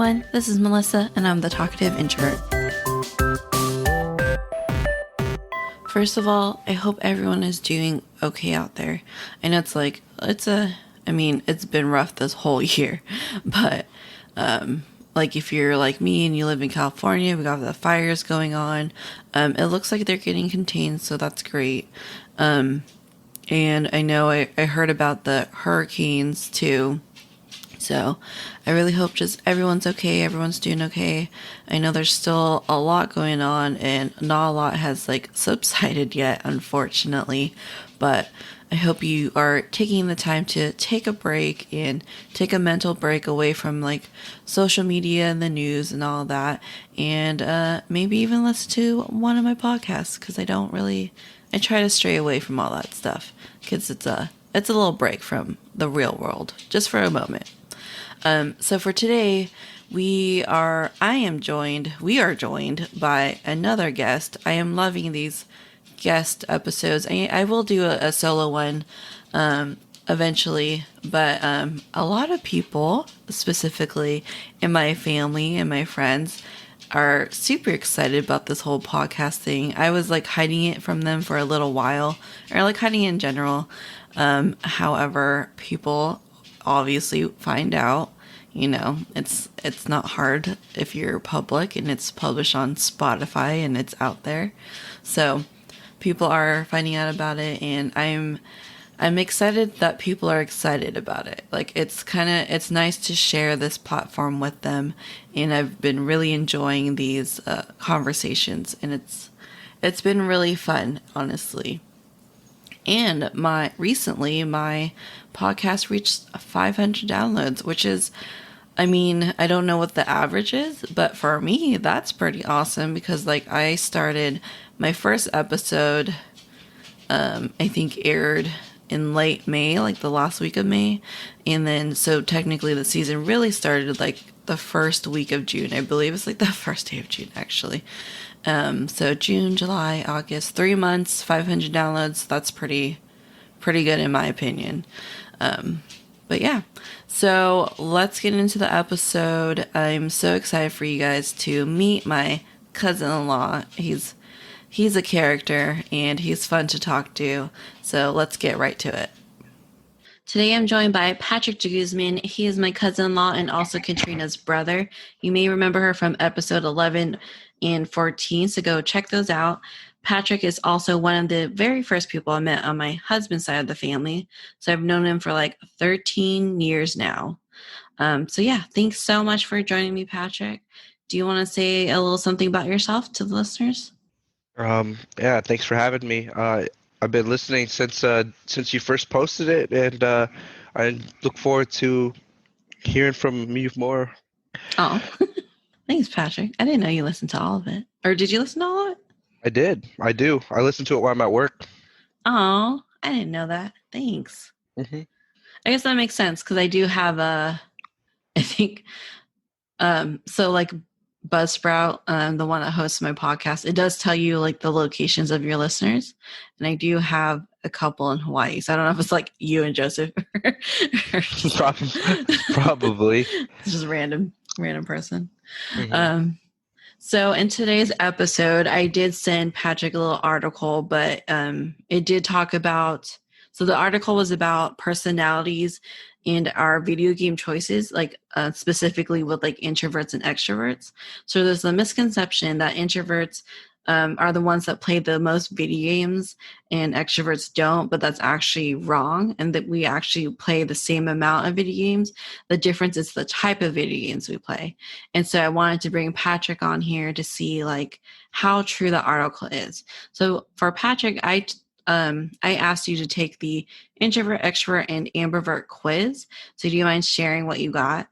everyone, this is Melissa, and I'm the talkative introvert. First of all, I hope everyone is doing okay out there. I know it's been rough this whole year, but if you're like me and you live in California, we got the fires going on. It looks like they're getting contained, so that's great. And I know I heard about the hurricanes too. So I really hope just everyone's okay, everyone's doing okay. I know there's still a lot going on and not a lot has subsided yet, unfortunately. But I hope you are taking the time to take a break and take a mental break away from social media and the news and all that. And maybe even listen to one of my podcasts, because I try to stray away from all that stuff, because it's a little break from the real world, just for a moment. So for today, we are joined by another guest. I am loving these guest episodes. I will do a solo one, eventually, but, a lot of people, specifically in my family and my friends, are super excited about this whole podcast thing. I was hiding it from them for a little while, or hiding it in general. However, people obviously find out. It's not hard if you're public and it's published on Spotify and it's out there. So people are finding out about it, and I'm excited that people are excited about it. It's nice to share this platform with them, and I've been really enjoying these conversations, and it's been really fun, honestly. And recently my podcast reached 500 downloads, which is, I don't know what the average is, but for me, that's pretty awesome, because I started my first episode, I think aired in late May, the last week of May. And then, so technically the season really started the first week of June. I believe it's the first day of June, actually. So June, July, August, 3 months, 500 downloads. That's pretty good in my opinion. But yeah, so let's get into the episode. I'm so excited for you guys to meet my cousin-in-law. He's a character and he's fun to talk to. So let's get right to it. Today I'm joined by Patrick DeGuzman. He is my cousin-in-law and also Katrina's brother. You may remember her from episode 11 and 14, so go check those out. Patrick is also one of the very first people I met on my husband's side of the family. So I've known him for 13 years now. So yeah, thanks so much for joining me, Patrick. Do you want to say a little something about yourself to the listeners? Yeah, thanks for having me. I've been listening since you first posted it, and I look forward to hearing from you more. Oh, thanks, Patrick. I didn't know you listened to all of it. Or did you listen to all of it? I did. I do. I listen to it while I'm at work. Oh, I didn't know that. Thanks. Mm-hmm. I guess that makes sense, because I do have I think, Buzzsprout, the one that hosts my podcast, it does tell you the locations of your listeners, and I do have a couple in Hawaii. So I don't know if it's you and Joseph, or Probably. It's just random person. Mm-hmm. So in today's episode, I did send Patrick a little article, but it did talk about. So the article was about personalities and our video game choices, specifically with introverts and extroverts. So there's the misconception that introverts are the ones that play the most video games and extroverts don't, but that's actually wrong, and that we actually play the same amount of video games. The difference is the type of video games we play. And so I wanted to bring Patrick on here to see how true the article is. So for Patrick, I asked you to take the introvert, extrovert, and ambivert quiz. So do you mind sharing what you got?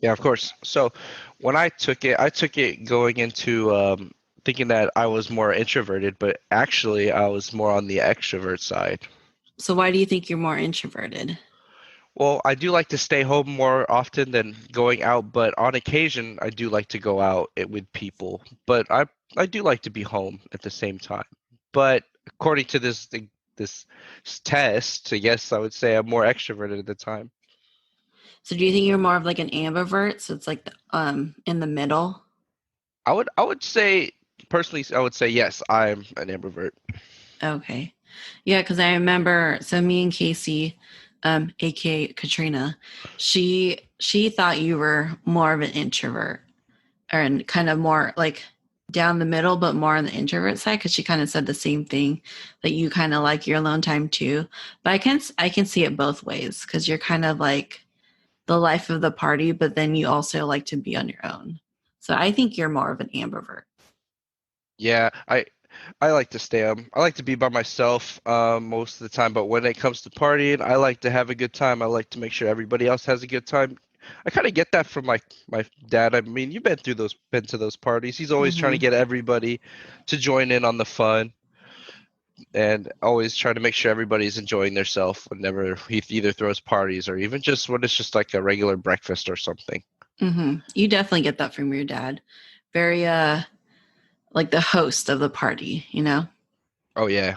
Yeah, of course. So when I took it going into thinking that I was more introverted, but actually I was more on the extrovert side. So why do you think you're more introverted? Well, I do like to stay home more often than going out, but on occasion I do like to go out with people. But I do like to be home at the same time. But according to this test, I guess I would say I'm more extroverted at the time. So do you think you're more of like an ambivert? So it's like in the middle? I would say personally, I would say yes, I'm an ambivert. Okay. Yeah, because I remember so me and Casey, aka Katrina, she thought you were more of an introvert or and kind of more like down the middle, but more on the introvert side because she kind of said the same thing that you kind of like your alone time too. But I can see it both ways because you're kind of like the life of the party, but then you also like to be on your own. So I think you're more of an ambivert. Yeah, I like to stay I like to be by myself most of the time, but when it comes to partying, I like to have a good time. I like to make sure everybody else has a good time. I kind of get that from my dad. I mean, you've been to those parties. He's always trying to Hmm. get everybody to join in on the fun and always trying to make sure everybody's enjoying themselves whenever he either throws parties or even just when it's just like a regular breakfast or something. Hmm. You definitely get that from your dad. Very like the host of the party, you know? Oh yeah.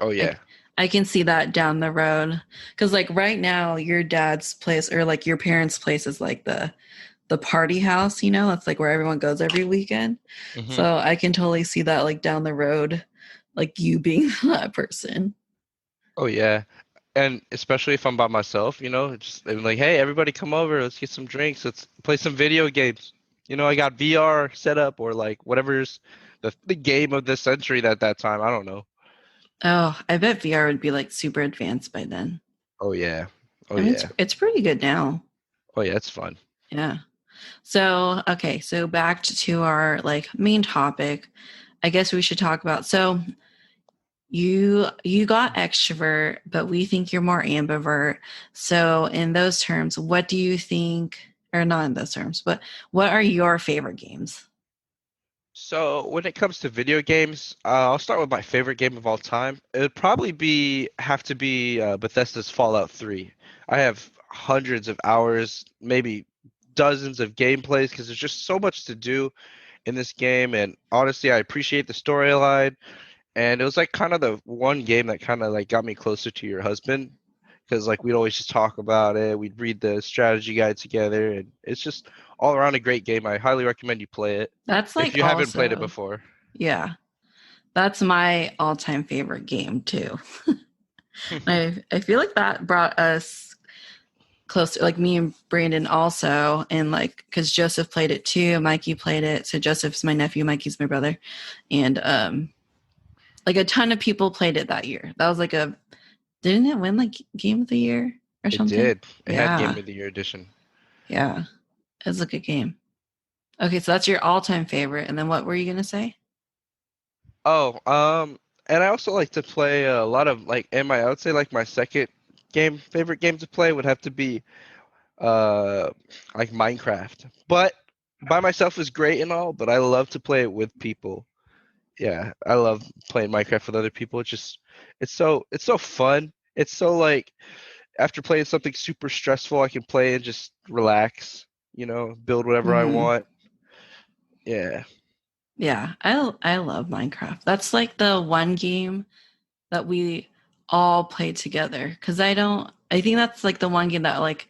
Oh I yeah. I can see that down the road cuz like right now your dad's place or like your parents' place is like the party house, you know? That's like where everyone goes every weekend. Hmm. So I can totally see that like down the road like you being that person. Oh yeah. And especially if I'm by myself, just I'm like, hey, everybody come over, let's get some drinks, let's play some video games. I got VR set up or like whatever's the game of the century at that time. I don't know. Oh, I bet VR would be like super advanced by then. Oh yeah. Oh I mean it's yeah. it's pretty good now. Oh yeah, it's fun. Yeah. So, okay, so back to our like main topic. I guess we should talk about so you got extrovert, but we think you're more ambivert. So, in those terms, what do you think or not in those terms, but what are your favorite games? So when it comes to video games, I'll start with my favorite game of all time. It would probably be have to be Bethesda's Fallout 3. I have hundreds of hours, maybe dozens of gameplays because there's just so much to do in this game. And honestly, I appreciate the storyline. And it was like kind of the one game that kind of like got me closer to your husband because like we'd always just talk about it. We'd read the strategy guide together, and it's just all around a great game. I highly recommend you play it That's if like you haven't played it also, before. yeah, that's my all-time favorite game too. I feel like that brought us closer, like me and Brandon also, and like because Joseph played it too, Mikey played it. So Joseph's my nephew, Mikey's my brother, and like a ton of people played it that year. That was like a didn't it win like game of the year or It something? did. It had Game Yeah, of the Year edition. yeah, it was a good game. Okay, so that's your all-time favorite, and then what were you gonna say? Oh, and I also like to play a lot of I would say like my second favorite game to play would have to be uh like Minecraft. But by myself is great and all, but I love to play it with people. Yeah, I love playing Minecraft with other people. It's so fun. It's so like after playing something super stressful, I can play and just relax, build whatever I Hmm. want. Yeah. Yeah, I love Minecraft. That's like the one game that we all played together because I think that's like the one game that like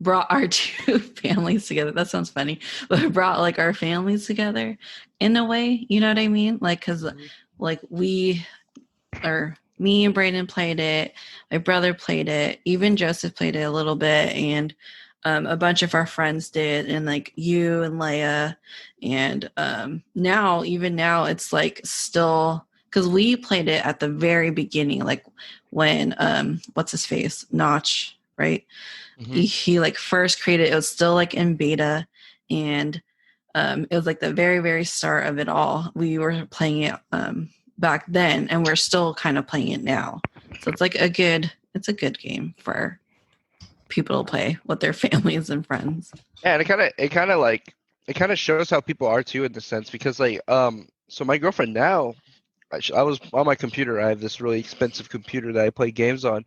brought our two families together. That sounds funny, but it brought like our families together in a way, you know what I mean? Like because Hmm. like we or me and Brayden played it, my brother played it, even Joseph played it a little bit, and a bunch of our friends did, and like you and Leia, and now even now it's like still because we played it at the very beginning, like when what's his face Notch, right? Hmm. He like first created it was still like in beta, and it was like the very very start of it all. We were playing it back then, and we're still kind of playing it now. So it's a good game for people to play with their families and friends. Yeah, and it kind of shows how people are too in the sense because so my girlfriend now I was on my computer. I have this really expensive computer that I play games on,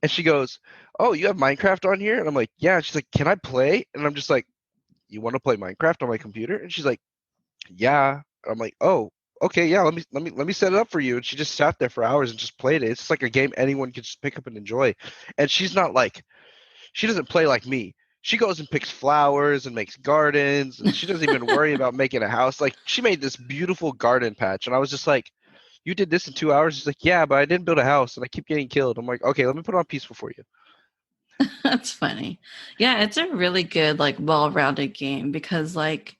and she goes, "Oh, you have Minecraft on here?" And I'm like, "Yeah." And she's like, "Can I play?" And I'm just like, "You want to play Minecraft on my computer?" And she's like, "Yeah." And I'm like, "Oh, okay, yeah. Let me set it up for you." And she just sat there for hours and just played it. It's just like a game anyone can just pick up and enjoy. And she's not like she doesn't play like me. she goes and picks flowers and makes gardens, and she doesn't even worry about making a house. Like she made this beautiful garden patch, and I was just like, "You did this in 2 hours?" She's like, "Yeah, but I didn't build a house, and I keep getting killed." I'm like, "Okay, let me put it on peaceful for you." That's funny. Yeah, it's a really good, like, well-rounded game because, like,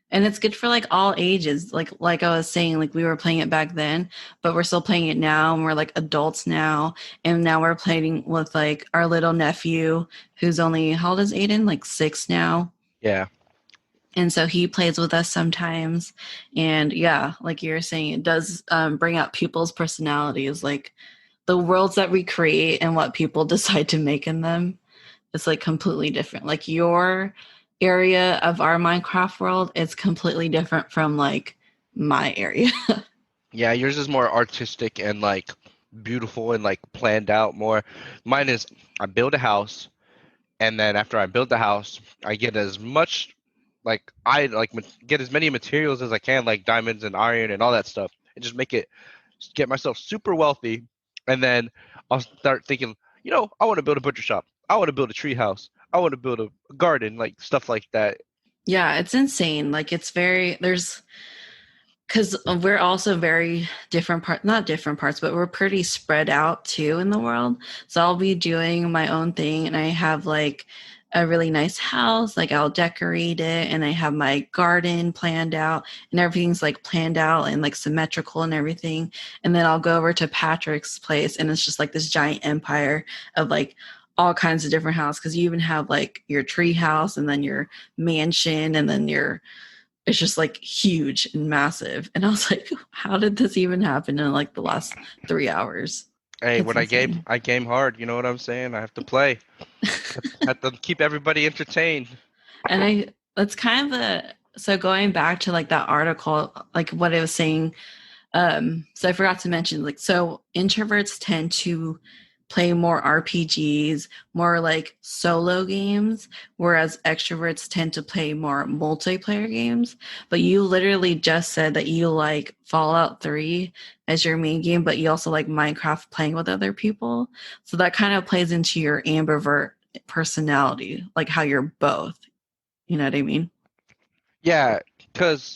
and it's good for like all ages. Like I was saying, like we were playing it back then, but we're still playing it now, and we're like adults now, and now we're playing with like our little nephew who's only how old is Aiden? Like 6 now. Yeah, And so he plays with us sometimes. And yeah, like you were saying, it does bring out people's personalities, like the worlds that we create and what people decide to make in them. It's like completely different. Like your area of our Minecraft world is completely different from like my area. yeah. Yours is more artistic and like beautiful and like planned out more. Mine is I build a house, and then after I build the house, I get as much like I like get as many materials as I can, like diamonds and iron and all that stuff, and just make it get myself super wealthy, and then I'll start thinking, I want to build a butcher shop. I want to build a tree house. I want to build a garden, like stuff like that. Yeah, it's insane. Like it's very there's because we're also very different part not different parts, but we're pretty spread out too in the world. So I'll be doing my own thing, and I have like a really nice house, like I'll decorate it, and I have my garden planned out, and everything's like planned out and like symmetrical and everything. And then I'll go over to Patrick's place, and it's just like this giant empire of like all kinds of different houses, because you even have like your tree house, and then your mansion, and then your it's just like huge and massive. And I was like, how did this even happen in like the last 3 hours? Hey, It's when insane. I game hard. You know what I'm saying? I have to play. Have to keep everybody entertained. And that's kind of a, so going back to like that article, like what it was saying, so I forgot to mention, like, so introverts tend to play more RPGs, more like solo games, whereas extroverts tend to play more multiplayer games. But you literally just said that you like Fallout 3 as your main game, but you also like Minecraft playing with other people. So that kind of plays into your ambivert personality, like how you're both. You know what I mean? Yeah, because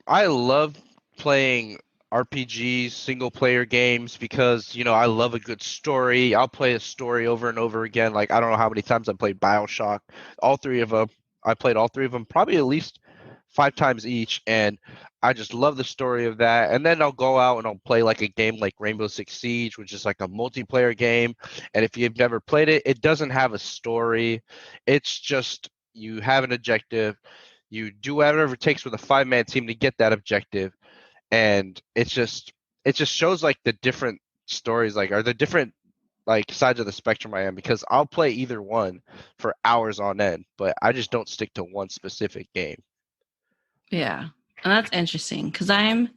I love playing RPGs, single player games because, I love a good story. I'll play a story over and over again. Like, I don't know how many times I played BioShock. All three of them. I played all three of them probably at least 5 times each. And I just love the story of that. And then I'll go out and I'll play like a game like Rainbow Six Siege, which is like a multiplayer game. And if you've never played it, it doesn't have a story. It's just you have an objective, you do whatever it takes with a 5-man team to get that objective, and it just shows like the different stories, like are the different like sides of the spectrum I am, because I'll play either one for hours on end, but I just don't stick to one specific game. Yeah. And that's interesting because I'm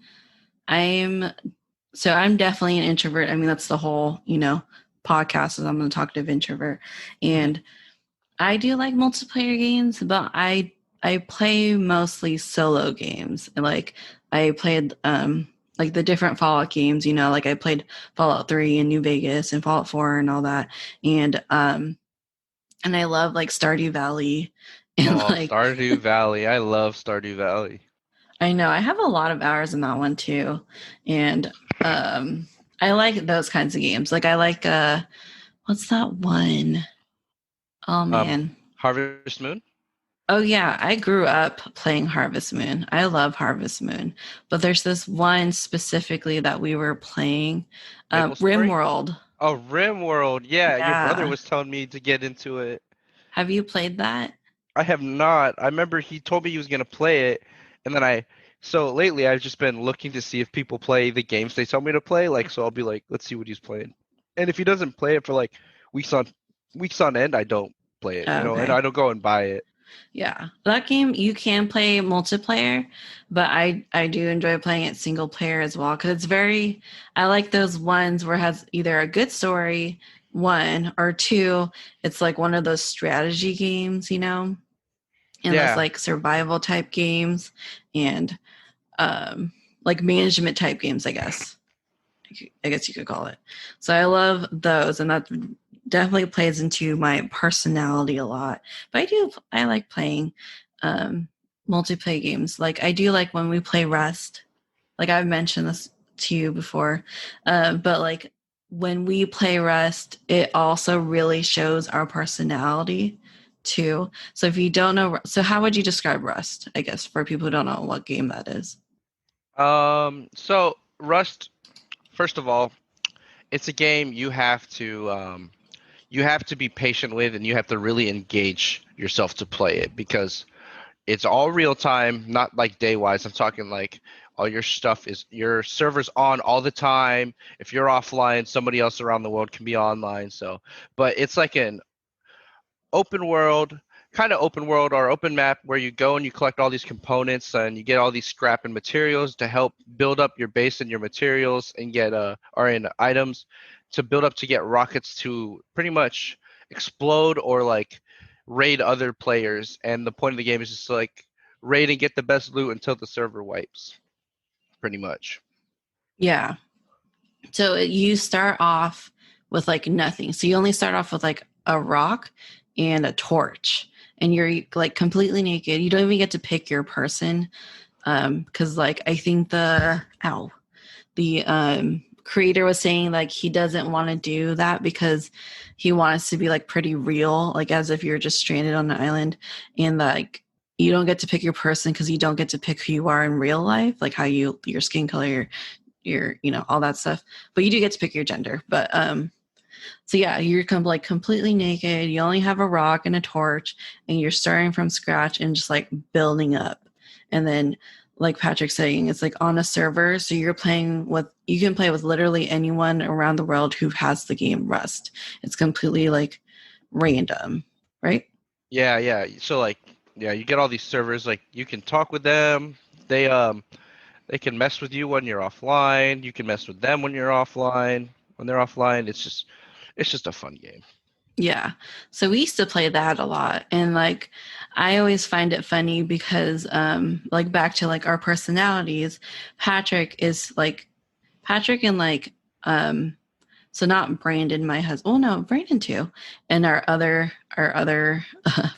so I'm definitely an introvert. I mean, that's the whole, podcast is I'm an talkative introvert. Mhm. And I do like multiplayer games, but I play mostly solo games. And like I played like the different Fallout games, like I played Fallout 3 and New Vegas and Fallout 4 and all that. And I love like Stardew Valley and Oh, like Stardew Valley. I love Stardew Valley. I know I have a lot of hours in that one too. And I like those kinds of games. Like I like what's that one? Oh Um, man. Harvest Moon, Oh yeah, I grew up playing Harvest Moon. I love Harvest Moon. But there's this one specifically that we were playing, Maple Story. RimWorld. Oh, RimWorld. Yeah, your brother Yeah. was telling me to get into it. Have you played that? I have not. I remember he told me he was gonna play it, and then so lately I've just been looking to see if people play the games they tell me to play. Like, so I'll be like, let's see what he's playing. And if he doesn't play it for like weeks on weeks on end, I don't play it, Oh, and okay. I don't go and buy it. Yeah. That game you can play multiplayer, but I do enjoy playing it single player as well cuz it's very I like those ones where it has either a good story, one, or two, it's like one of those strategy games, and those Yeah, like survival type games and um like management type games, I guess. I guess you could call it. So I love those, and that's definitely plays into my personality a lot. But I like playing um, multiplayer games. Like I do like when we play Rust. Like I've mentioned this to you before, but like when we play Rust, it also really shows our personality too. So if you don't know, so how would you describe Rust? I guess for people who don't know what game that is. So Rust, first of all, it's a game you have to be patient with, and you have to really engage yourself to play it because it's all real time, not like day wise. I'm talking like all your stuff is your server's on all the time. If you're offline, somebody else around the world can be online. So, but it's like an open world, kind of open world or open map where you go and you collect all these components and you get all these scrap and materials to help build up your base and your materials and get or in items to build up to get rockets to pretty much explode or like raid other players. And the point of the game is just like raid and get the best loot until the server wipes, pretty much. Yeah. So you start off with like nothing. So you only start off with like a rock and a torch, and you're like completely naked. You don't even get to pick your person, because like I think the creator was saying like he doesn't want to do that because he wants to be like pretty real, like as if you're just stranded on an island, and like you don't get to pick your person because you don't get to pick who you are in real life, like how your skin color, your all that stuff, but you do get to pick your gender. But so yeah, you're like completely naked, you only have a rock and a torch, and you're starting from scratch and just like building up. And then like Patrick's saying, it's like on a server, so you can play with literally anyone around the world who has the game Rust. It's completely like random, right? Yeah, yeah. So like, yeah, you get all these servers. Like you can talk with them. They they can mess with you when you're offline. You can mess with them when you're offline. When they're offline, it's just a fun game. Yeah. So we used to play that a lot. And like I always find it funny because like back to like our personalities, Patrick is like Patrick and like so not Brandon, my husband. Oh no, Brandon too, and our other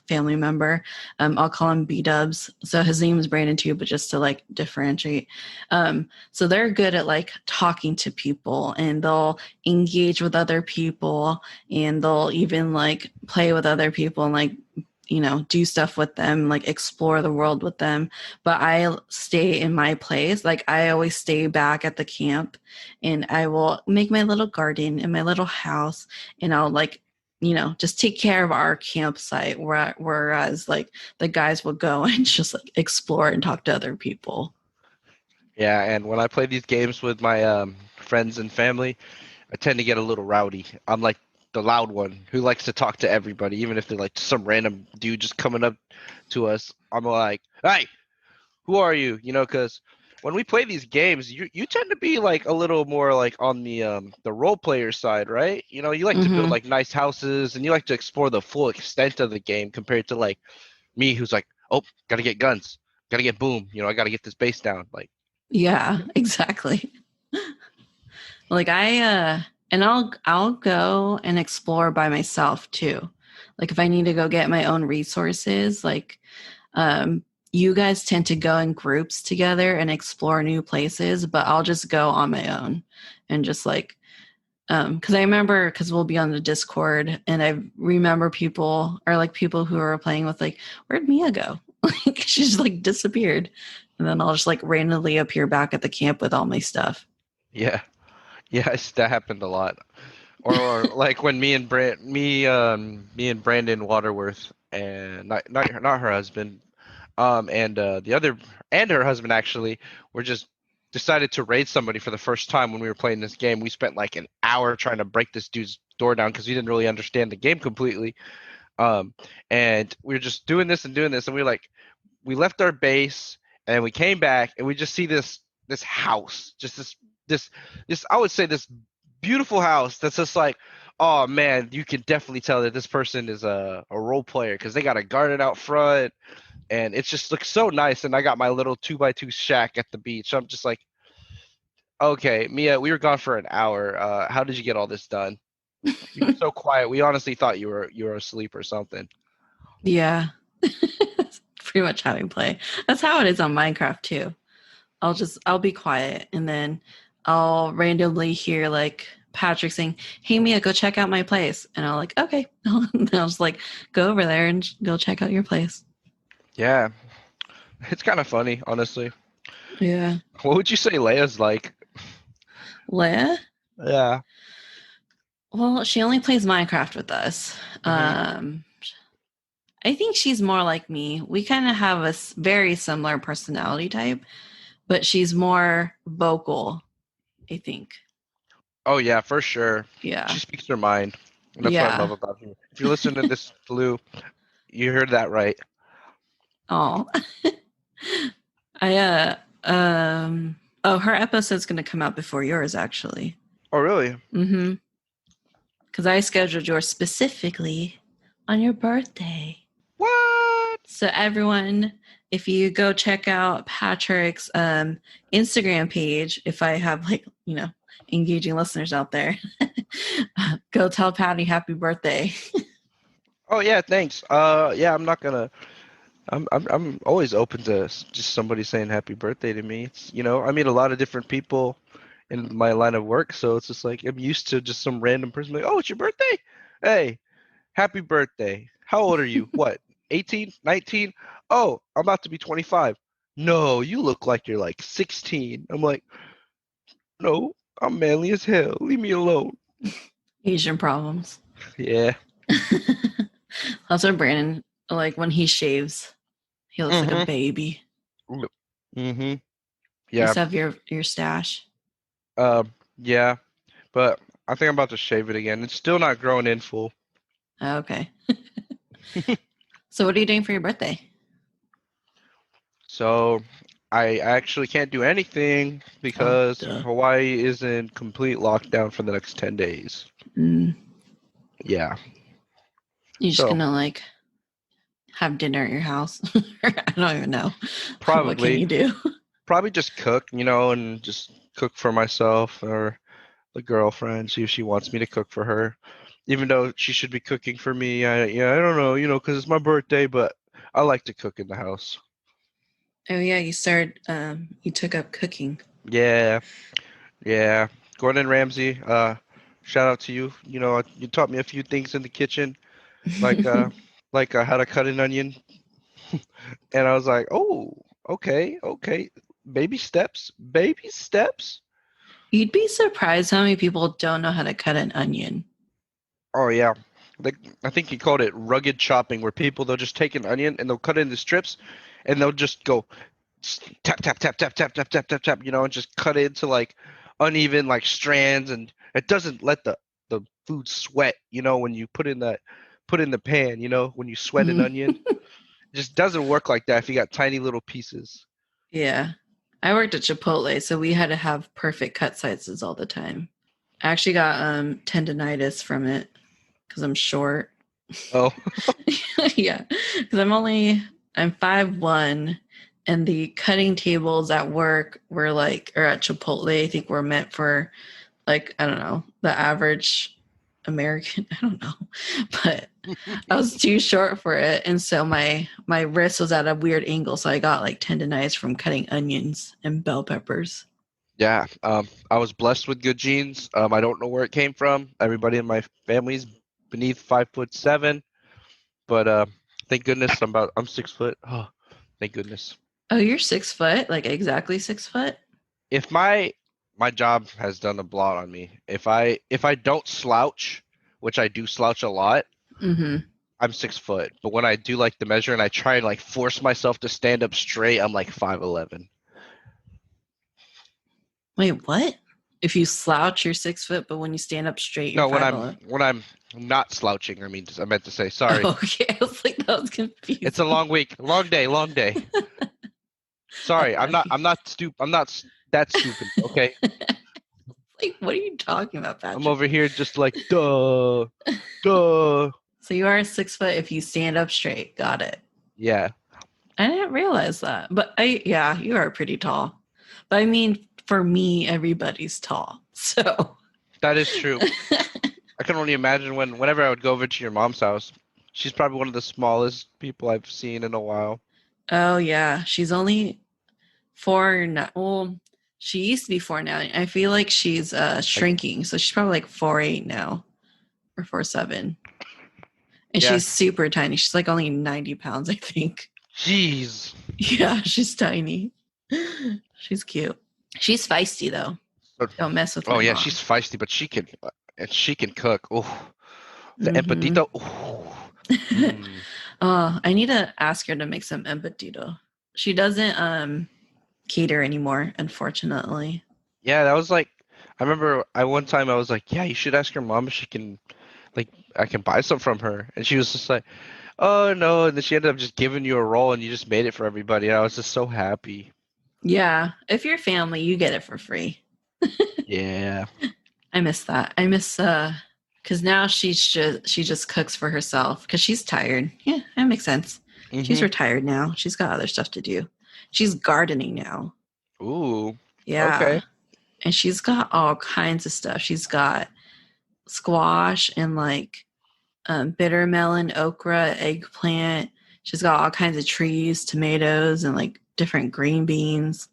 family member. I'll call him B Dubs. So his name is Brandon too, but just to like differentiate. So they're good at like talking to people, and they'll engage with other people, and they'll even like play with other people, and like do stuff with them, like explore the world with them. But I stay in my place. Like I always stay back at the camp, and I will make my little garden in my little house, and I'll like just take care of our campsite, whereas like the guys will go and just like explore and talk to other people. Yeah, and when I play these games with my friends and family, I tend to get a little rowdy. I'm like the loud one who likes to talk to everybody, even if they're like some random dude just coming up to us. I'm like, "Hey, who are you?" You know, because when we play these games, you tend to be like a little more like on the role player side, right? You know, you like to build Hmm. like nice houses and you like to explore the full extent of the game compared to like me, who's like, oh, gotta get guns, gotta get boom. You know, I gotta get this base down. Like, Yeah, exactly. Like and I'll go and explore by myself too. Like if I need to go get my own resources, like um you guys tend to go in groups together and explore new places, but I'll just go on my own and just like because I remember, because we'll be on the Discord, and I remember people who are playing with like, where'd Mia go? Like she just like disappeared, and then I'll just like randomly appear back at the camp with all my stuff. yeah, yes, that happened a lot. Or like when me and Brandon Waterworth and not her husband, and the other and her husband actually were just decided to raid somebody for the first time when we were playing this game. We spent like an hour trying to break this dude's door down because we didn't really understand the game completely. Um, and we were just doing this, and we left our base and we came back and we just see this house, just this this I would say this beautiful house that's just like, oh man, you can definitely tell that this person is a role player because they got a garden out front and it just looks so nice. And I got my little 2x2 shack at the beach. I'm just like, okay, Mia, we were gone for an hour. How did you get all this done? You were so quiet. We honestly thought you were asleep or something. Yeah. That's pretty much how we play. That's how it is on Minecraft too. I'll be quiet and then I'll randomly hear like Patrick saying, "Hey Mia, go check out my place." And I'll like, "Okay." And I'll just like go over there and go check out your place. Yeah, it's kind of funny, honestly. Yeah. What would you say Leia's like? Leia? Yeah. Well, she only plays Minecraft with us. Hmm. I think she's more like me. We kind of have a very similar personality type, but she's more vocal, I think. Oh yeah, for sure. Yeah. She speaks her mind, and that's what I Yeah. love about her. If you listen to this, Lou, you heard that right. Oh. I oh, her episode's going to come out before yours actually. Oh really? Mhm. Cuz I scheduled yours specifically on your birthday. What? So everyone, if you go check out Patrick's Instagram page, if I have like, engaging listeners out there, go tell Patty happy birthday. Oh yeah, thanks. Yeah, I'm not gonna. I'm always open to just somebody saying happy birthday to me. I meet a lot of different people in my line of work, so it's just like I'm used to just some random person like, "Oh, it's your birthday? Hey, happy birthday. How old are you? What? 18? 19? Oh, I'm about to be 25. No, you look like you're like 16." I'm like, "No, I'm manly as hell. Leave me alone." Asian problems. Yeah. That's what Brandon, like when he shaves, he looks like a Mhm. baby. Mhm. You Yeah. still have your stash. Yeah, but I think I'm about to shave it again. It's still not growing in full. Okay. So what are you doing for your birthday? So I actually can't do anything Oh, because duh. Hawaii is in complete lockdown for the next 10 days. Mm, Yeah. you just So gonna like have dinner at your house? I don't even know. What can probably you do? probably just cook, and just cook for myself or the girlfriend, see if she wants me to cook for her. Even though she should be cooking for me. I don't know, because it's my birthday, but I like to cook in the house. Oh yeah, you took up cooking. Yeah. Yeah. Gordon Ramsay, shout out to you. You taught me a few things in the kitchen, like how to cut an onion. And I was like, "Oh, okay, okay. Baby steps, baby steps." You'd be surprised how many people don't know how to cut an onion. Oh yeah. Like I think he called it rugged chopping, where people they'll just take an onion and they'll cut it into strips and they'll just go tap tap tap tap tap tap tap tap tap, and just cut it into like uneven like strands, and it doesn't let the food sweat, when you put in the pan, when you sweat an onion. It just doesn't work like that if you got tiny little pieces. Yeah. I worked at Chipotle, so we had to have perfect cut sizes all the time. I actually got tendonitis from it because I'm short. Oh, Yeah, because I'm 5'1", and the cutting tables at work were like, or at Chipotle, I think were meant for like, I don't know, the average American. I don't know, but I was too short for it, and so my wrist was at a weird angle, so I got like tendonitis from cutting onions and bell peppers. yeah. I was blessed with good genes. I don't know where it came from. Everybody in my family's beneath 5'7", but thank goodness I'm 6 foot. Oh, thank goodness. Oh, you're 6 foot, like exactly 6 foot. If my job has done a blot on me. If I don't slouch, which I do slouch a lot, Mm-hmm. I'm 6 foot. But when I do like the measure and I try and like force myself to stand up straight, I'm like 5'11". Wait, what? If you slouch, you're 6 foot, but when you stand up straight, you're No, when five I'm eleven. when I'm not slouching, I meant to say sorry. Oh, okay. I was like, that was It's a confusing. long week, long day, long day. Sorry, I'm not Okay. I'm not stupid. I'm not that stupid. Okay, Like, what are you talking about, I'm Patrick? over here just like duh, duh. So you are 6 foot if you stand up straight. Got it. Yeah, I didn't realize that. But yeah, you are pretty tall. But I mean, for me, everybody's tall. So that is true. can only imagine whenever I would go over to your mom's house. She's probably one of the smallest people I've seen in a while. Oh yeah, she's only 4 now. Well, she used to be 4 now. I feel like she's Like, shrinking, so she's probably like 4'8" now or 4'7", and yeah, she's super tiny. She's like only 90 pounds, I think. jeez. Yeah, she's tiny. She's cute. She's feisty though. But- Don't mess with Oh my yeah, she's mom. feisty, but she can cook. Oh, the Mm-hmm. empadito. Oh. Mm. Oh, I need to ask her to make some empatito. She doesn't cater anymore, unfortunately. Yeah, that was like I remember I one time I was like, yeah, you should ask your mom if she can like I can buy some from her, and she was just like, oh no, and then she ended up just giving you a roll, and you just made it for everybody. And I was just so happy. Yeah, if you're family, you get it for free. Yeah. I miss that. I miss because now she just cooks for herself because she's tired. Yeah, that makes sense. She's Mm-hmm. retired now. She's got other stuff to do. She's gardening now. Ooh. Yeah, Okay. and she's got all kinds of stuff. She's got squash and like bitter melon, okra, eggplant. She's got all kinds of trees, tomatoes, and like different green beans.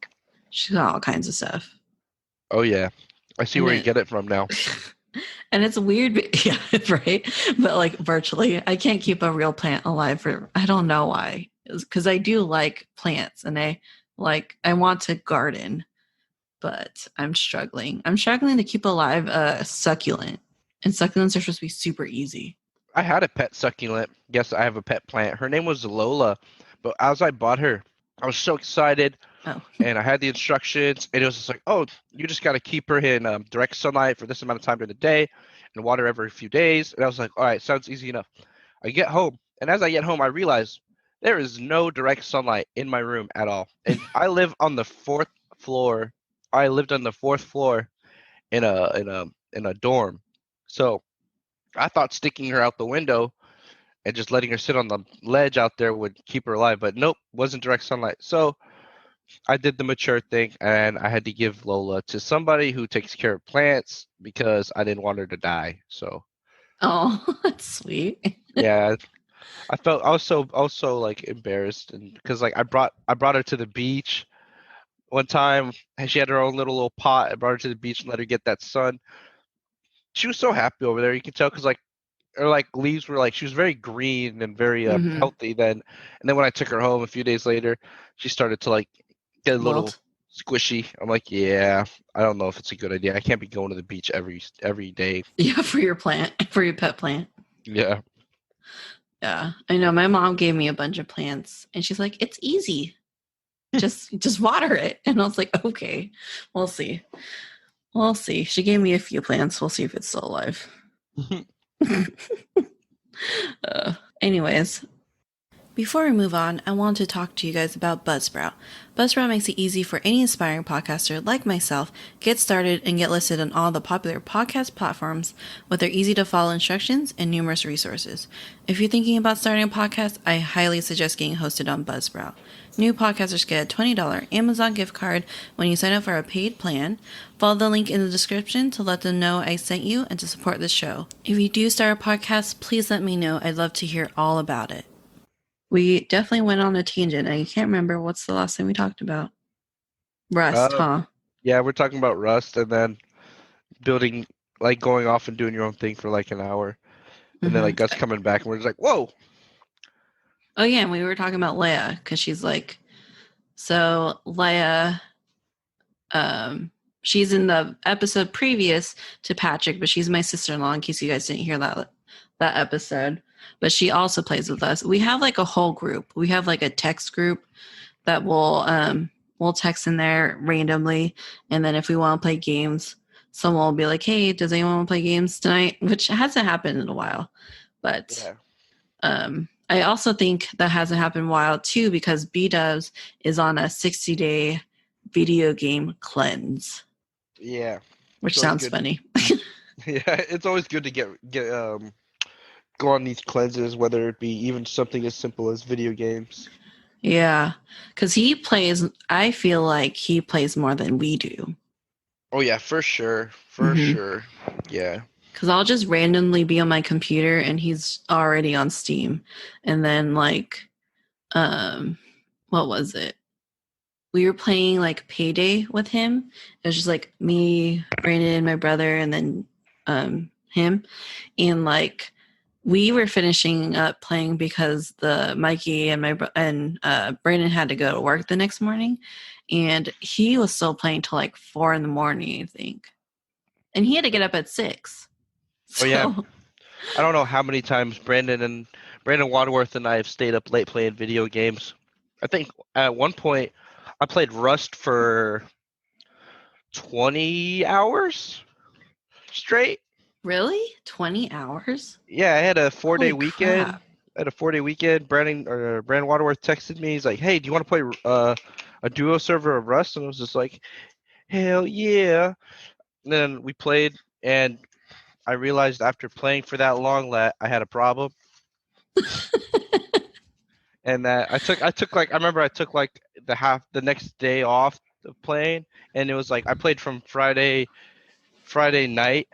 She's got all kinds of stuff. Oh yeah. I see And where you it get it from now. and it's weird, yeah, right? But like virtually, I can't keep a real plant alive for I don't know why. Because I do like plants and I want to garden, but I'm struggling. I'm struggling to keep alive a succulent. And succulents are supposed to be super easy. I had a pet succulent. Yes, I have a pet plant. Her name was Lola, but as I bought her, I was so excited, Oh. and I had the instructions, and it was just like, oh, you just got to keep her in direct sunlight for this amount of time during the day, and water every few days. And I was like, all right, sounds easy enough. I get home, and as I get home, I realize there is no direct sunlight in my room at all. And I live on the fourth floor. I lived on the fourth floor in a dorm, so I thought sticking her out the window and just letting her sit on the ledge out there would keep her alive, but nope, wasn't direct sunlight. So I did the mature thing and I had to give Lola to somebody who takes care of plants because I didn't want her to die. So Oh, that's sweet. yeah, I felt I was so like embarrassed and because like I brought her to the beach one time and she had her own little pot. I brought her to the beach and let her get that sun. She was so happy over there. You can tell because like her like leaves were like she was very green and very Mm-hmm. healthy then. And then when I took her home a few days later, she started to like get a little Wilt. squishy. I'm like, yeah, I don't know if it's a good idea. I can't be going to the beach every day. Yeah, for your plant, for your pet plant. Yeah. Yeah, I know. My mom gave me a bunch of plants, and she's like, "It's easy. Just water it." And I was like, "Okay, we'll see. We'll see." She gave me a few plants. We'll see if it's still alive. Anyways, before we move on, I want to talk to you guys about Buzzsprout. Buzzsprout makes it easy for any aspiring podcaster like myself get started and get listed on all the popular podcast platforms with their easy to follow instructions and numerous resources. If you're thinking about starting a podcast, I highly suggest getting hosted on Buzzsprout. New podcasters get a $20 Amazon gift card when you sign up for a paid plan. Follow the link in the description to let them know I sent you and to support the show. If you do start a podcast, please let me know. I'd love to hear all about it. We definitely went on a tangent. I can't remember what's the last thing we talked about. Rust, uh, huh? yeah, we're talking about Rust and then building like going off and doing your own thing for like an hour. And then Hmm. like us coming back and we're just like, whoa. Oh yeah, and we were talking about Leia because she's like, so Leia, um, she's in the episode previous to Patrick, but she's my sister-in-law. In case you guys didn't hear that episode, but she also plays with us. We have like a whole group. We have like a text group that we'll text in there randomly, and then if we want to play games, someone will be like, "Hey, does anyone want to play games tonight?" Which hasn't happened in a while, but Yeah. I also think that hasn't happened in a while too because B Dubs is on a 60-day video game cleanse, Yeah. which It's always sounds good. funny. Yeah, it's always good to get go on these cleanses, whether it be even something as simple as video games. Yeah, because I feel like he plays more than we do. Oh yeah, for sure. For Hmm. sure. Yeah. Because I'll just randomly be on my computer and he's already on Steam. And then, like, um, what was it? We were playing like Payday with him. It was just like me, Brandon, my brother, and then him. And like we were finishing up playing because the Mikey and Brandon had to go to work the next morning, and he was still playing till like 4 in the morning, I think, and he had to get up at 6. Oh yeah, So I don't know how many times Brandon Wadsworth and I have stayed up late playing video games. I think at one point I played Rust for 20 hours straight. really, 20 hours? Yeah, I had a 4 day Holy weekend. crap! I had a 4 day weekend. Brandon Wadsworth texted me. He's like, "Hey, do you want to play a duo server of Rust?" And I was just like, "Hell yeah!" And then we played, and I realized after playing for that long that I had a problem, and that I took like I remember I took like the next day off of playing, and it was like I played from Friday night,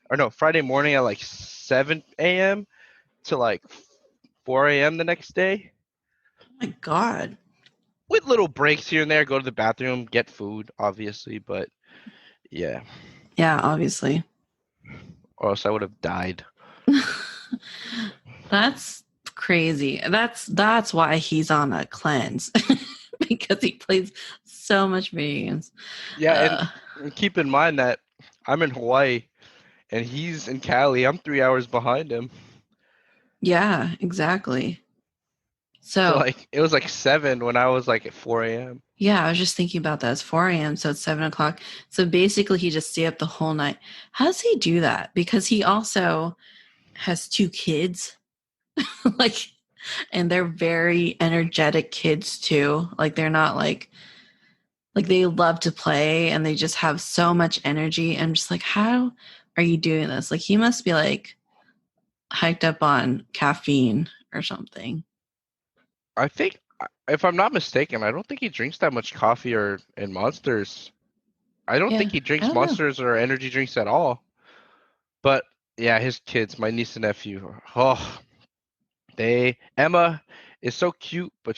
or no, Friday morning at like 7 a.m. to like 4 a.m. the next day, Oh my god! with little breaks here and there. Go to the bathroom, get food, obviously, but yeah, Yeah, obviously. or else I would have died. That's crazy. That's why he's on a cleanse because he plays so much video games. Yeah, Uh, and keep in mind that I'm in Hawaii and he's in Cali. I'm 3 hours behind him. yeah, exactly. So So like it was like 7 when I was like at 4 a.m. yeah, I was just thinking about that. It's 4 a.m., so it's 7 o'clock. So basically, he just stay up the whole night. How does he do that? Because he also has 2 kids, like, and they're very energetic kids too. Like they're not like they love to play and they just have so much energy. I'm just like, how are you doing this? Like he must be like hyped up on caffeine or something. I think if I'm not mistaken, I don't think he drinks that much coffee or and Monsters. I don't Yeah, think he I drinks don't know. Monsters or energy drinks at all. But yeah, his kids, my niece and nephew, oh, they Emma is so cute, but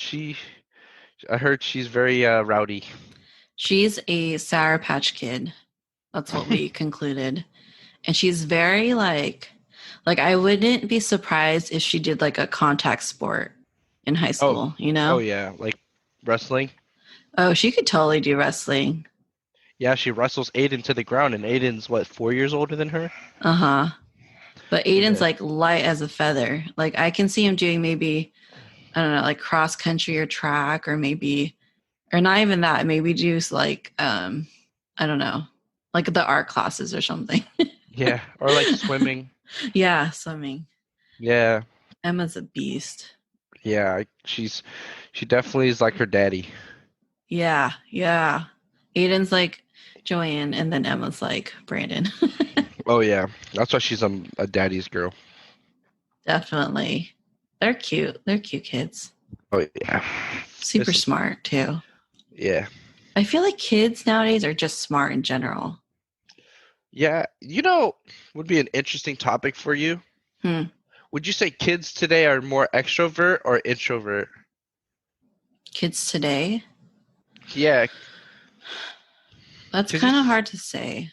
I heard she's very rowdy. She's a Sour Patch Kid. That's what we concluded. And she's very like I wouldn't be surprised if she did like a contact sport in high Oh, school, you oh know? yeah, like wrestling. Oh, she could totally do wrestling. Yeah, she wrestles Aiden to the ground, and Aiden's what, 4 years older than her? Uh-huh. But Aiden's Yeah. like light as a feather. Like I can see him doing maybe, I don't know, like cross country or track or maybe or not even that, maybe do like I don't know, like the art classes or something. Yeah, or like swimming. Yeah, swimming. Yeah, Emma's a beast. yeah, she definitely is like her daddy. Yeah, yeah. Aiden's like Joanne, and then Emma's like Brandon. Oh yeah, that's why she's a daddy's girl. Definitely. They're cute. They're cute kids. Oh yeah, Super listen, smart too. yeah, I feel like kids nowadays are just smart in general. yeah. Would be an interesting topic for you. Hmm. Would you say kids today are more extrovert or introvert? Kids today? Yeah, That's because you kind of hard to say.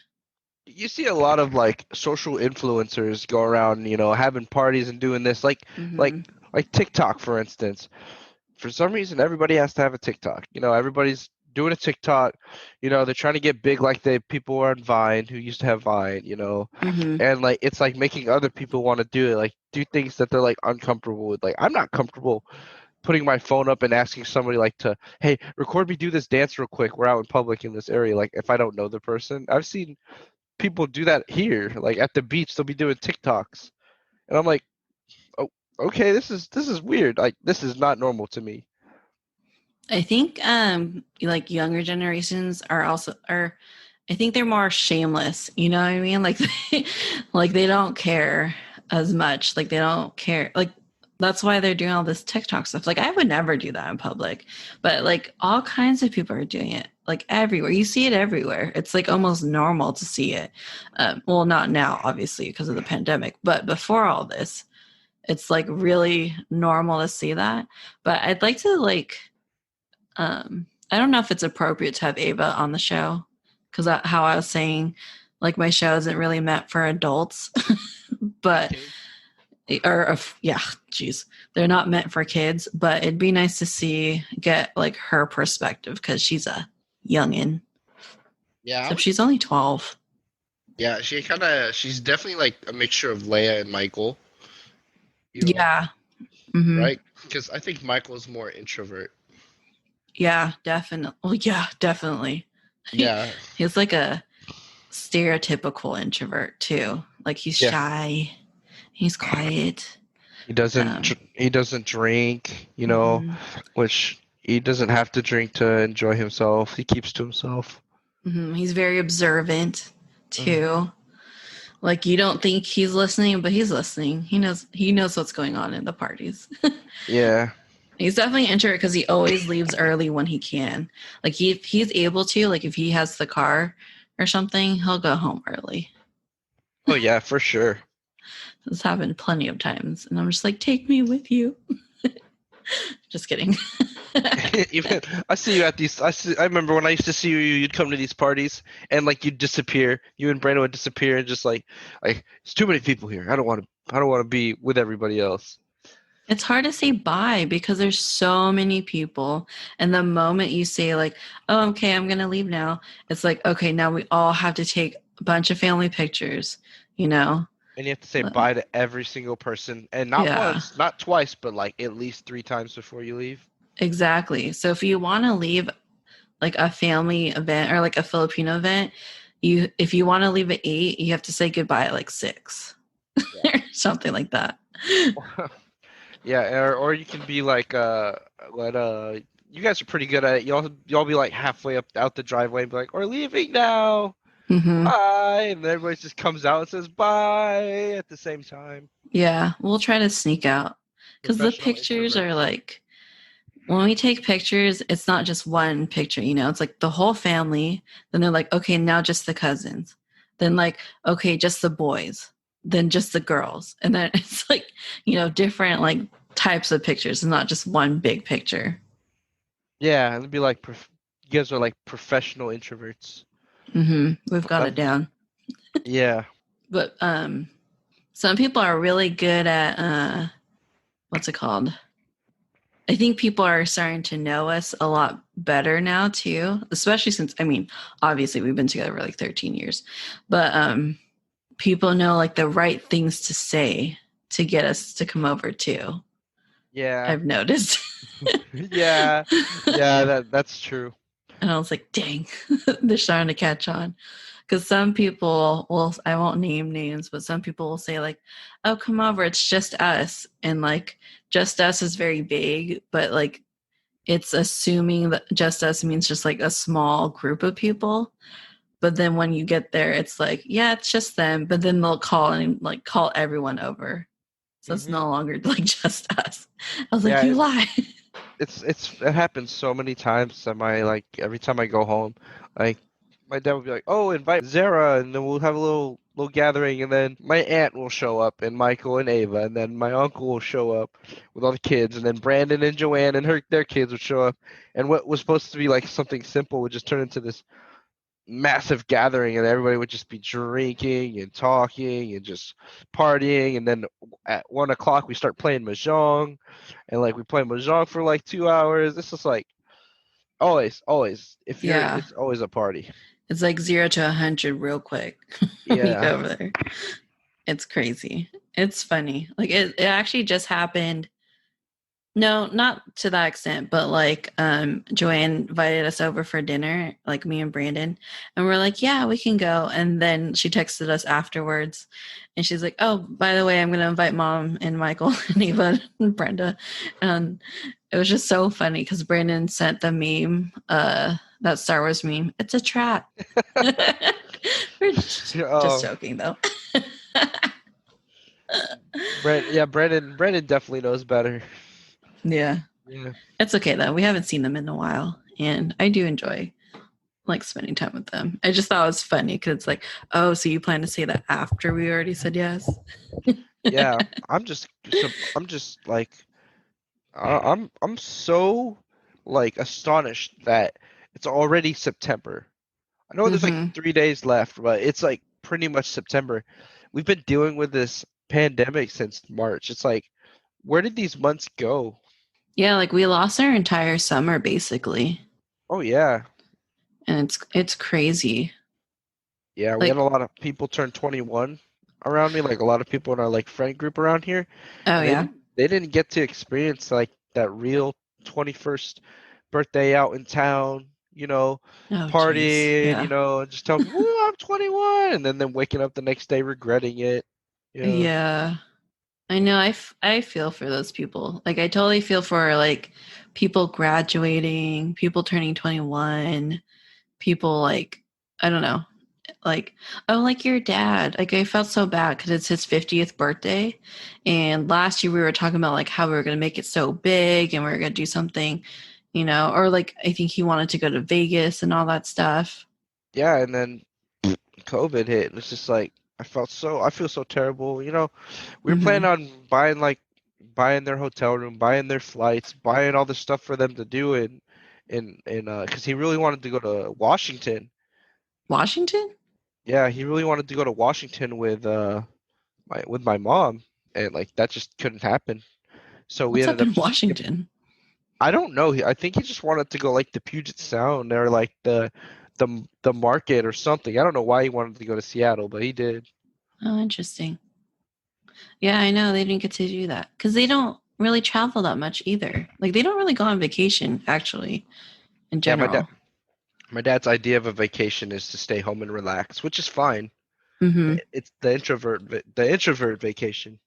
you see a lot of like social influencers go around, having parties and doing this, like Hmm. like TikTok, for instance. For some reason, everybody has to have a TikTok. Everybody's doing a TikTok. They're trying to get big like the people who are on Vine who used to have Vine. Hmm. And like it's like making other people want to do it, like do things that they're like uncomfortable with. Like I'm not comfortable putting my phone up and asking somebody like to, hey, record me do this dance real quick. We're out in public in this area. Like if I don't know the person, I've seen people do that here, like at the beach. They'll be doing TikToks, and I'm like, oh, okay, this is weird. Like this is not normal to me. I think like younger generations are also are I think they're more shameless, you know what I mean? Like like they don't care as much. Like they don't care. Like That's why they're doing all this TikTok stuff. Like I would never do that in public, but like all kinds of people are doing it. Like everywhere, you see it everywhere. It's like almost normal to see it. Well, not now, obviously, because of the pandemic, but before all this, it's like really normal to see that. But I'd like to like, I don't know if it's appropriate to have Ava on the show because how I was saying, like my show isn't really meant for adults, but Okay. or yeah, geez, they're not meant for kids, but it'd be nice to see get like her perspective because she's a youngin. Yeah, I Except would. she's only 12. Yeah, she's definitely like a mixture of Leia and Michael, you know, Yeah. Mm-hmm. right? Because I think Michael's more introvert. Yeah, definitely. Well, yeah, definitely. Yeah, He's like a stereotypical introvert too. Like he's Yeah. shy, he's quiet. He doesn't drink, Mhm. which he doesn't have to drink to enjoy himself. He keeps to himself. He's very observant Mhm. too. Like you don't think he's listening, but he's listening. He knows what's going on in the parties. Yeah. He's definitely an introvert because he always leaves early when he can. Like if he's able to, like if he has the car or something, he'll go home early. Oh yeah, for sure. This happened plenty of times, and I'm just like, take me with you. Just kidding. Even I see you at these. I remember when I used to see you. You'd come to these parties and like you'd disappear. You and Brandon would disappear and just like it's too many people here. I don't want to. I don't want to be with everybody else. It's hard to say bye because there's so many people. And the moment you say, like, oh, okay, I'm going to leave now, it's like, okay, now we all have to take a bunch of family pictures, you know? And you have to say bye to every single person, and not Yeah, once, not twice, but like at least 3 times before you leave. exactly. So if you want to leave like a family event or like a Filipino event, if you want to leave at 8, you have to say goodbye at like 6 yeah. or something like that. Yeah, or you can be like what you guys are pretty good at it. Y'all be like halfway up out the driveway and be like, we're leaving now. Hmm. Bye, and then everybody just comes out and says bye at the same time. Yeah, we'll try to sneak out because the Professional pictures are introverts. like, when we take pictures, it's not just one picture, it's like the whole family. Then they're like, okay, now just the cousins. Then, like, okay, just the boys. Then just the girls. And then it's like, different like types of pictures. It's not just one big picture. Yeah, it'd be like you guys are like professional introverts. We've got it That, down. yeah. But some people are really good at, what's it called? I think people are starting to know us a lot better now too, especially since obviously we've been together for like 13 years. But people know like the right things to say to get us to come over too. Yeah. I've noticed. Yeah. Yeah, that's true. And I was like, dang, they're starting to catch on. Because some people will, I won't name names, but some people will say, like, oh, come over, it's just us. And like, just us is very vague, but like, it's assuming that just us means just like a small group of people. But then when you get there, it's like, yeah, it's just them. But then they'll call and like call everyone over. So it's Hmm. no longer like just us. I was like, Yeah, you lie. it happens so many times that every time I go home, like my dad will be like, "Oh, invite Zara," and then we'll have a little gathering, and then my aunt will show up, and Michael and Ava, and then my uncle will show up with all the kids, and then Brandon and Joanne and their kids would show up, and what was supposed to be like something simple would just turn into this massive gathering, and everybody would just be drinking and talking and just partying, and then at 1 o'clock we start playing mahjong, and like we play mahjong for like 2 hours. This is like always if you're Yeah. it's always a party. It's like 0 to 100 real quick when you Yeah. go over there. It's crazy. It's funny. Like it actually just happened. No, not to that extent, but like Joanne invited us over for dinner, like me and Brandon, and we're like, yeah, we can go. And then she texted us afterwards and she's like, oh, by the way, I'm gonna invite mom and Michael and Eva and Brenda. And it was just so funny because Brandon sent the meme, that Star Wars meme. It's a trap. We're just Oh, joking though. Brandon definitely knows better. Yeah. Yeah. It's okay though. We haven't seen them in a while, and I do enjoy like spending time with them. I just thought it was funny because it's like, oh, so you plan to say that after we already said yes? Yeah, I'm just like I'm so like astonished that it's already September. I know there's like Mm-hmm. 3 days left, but it's like pretty much September. We've been dealing with this pandemic since March. It's like, where did these months go? Yeah, like we lost our entire summer basically, Oh yeah. and it's crazy. Yeah, we had a Like, lot of people turn 21 around me, like a lot of people in our like friend group around here, oh and yeah, they didn't get to experience like that real 21st birthday out in town, oh geez, partying, yeah, just telling people, "Ooh, I'm 21," and then waking up the next day regretting it. Yeah. yeah. I know. I feel for those people. Like I totally feel for like people graduating, people turning 21, people like I don't know, like oh like your dad. Like I felt so bad because it's his 50th birthday, and last year we were talking about like how we were gonna make it so big and we were gonna do something, or like I think he wanted to go to Vegas and all that stuff. Yeah, and then COVID hit, and it's just like I feel so terrible. We were planning Mm-hmm. on buying their hotel room, buying their flights, buying all the stuff for them to do because he really wanted to go to Washington. Washington? Yeah, he really wanted to go to Washington with my mom, and like that just couldn't happen. So we What's ended up up in just Washington? I don't know. I think he just wanted to go like the Puget Sound or like the market or something. I don't know why he wanted to go to Seattle, but he did. Oh, interesting. Yeah, I know they didn't get to do that because they don't really travel that much either. Like they don't really go on vacation actually in Yeah, my dad general. my dad's idea of a vacation is to stay home and relax, which is fine. Hmm. It's the introvert vacation.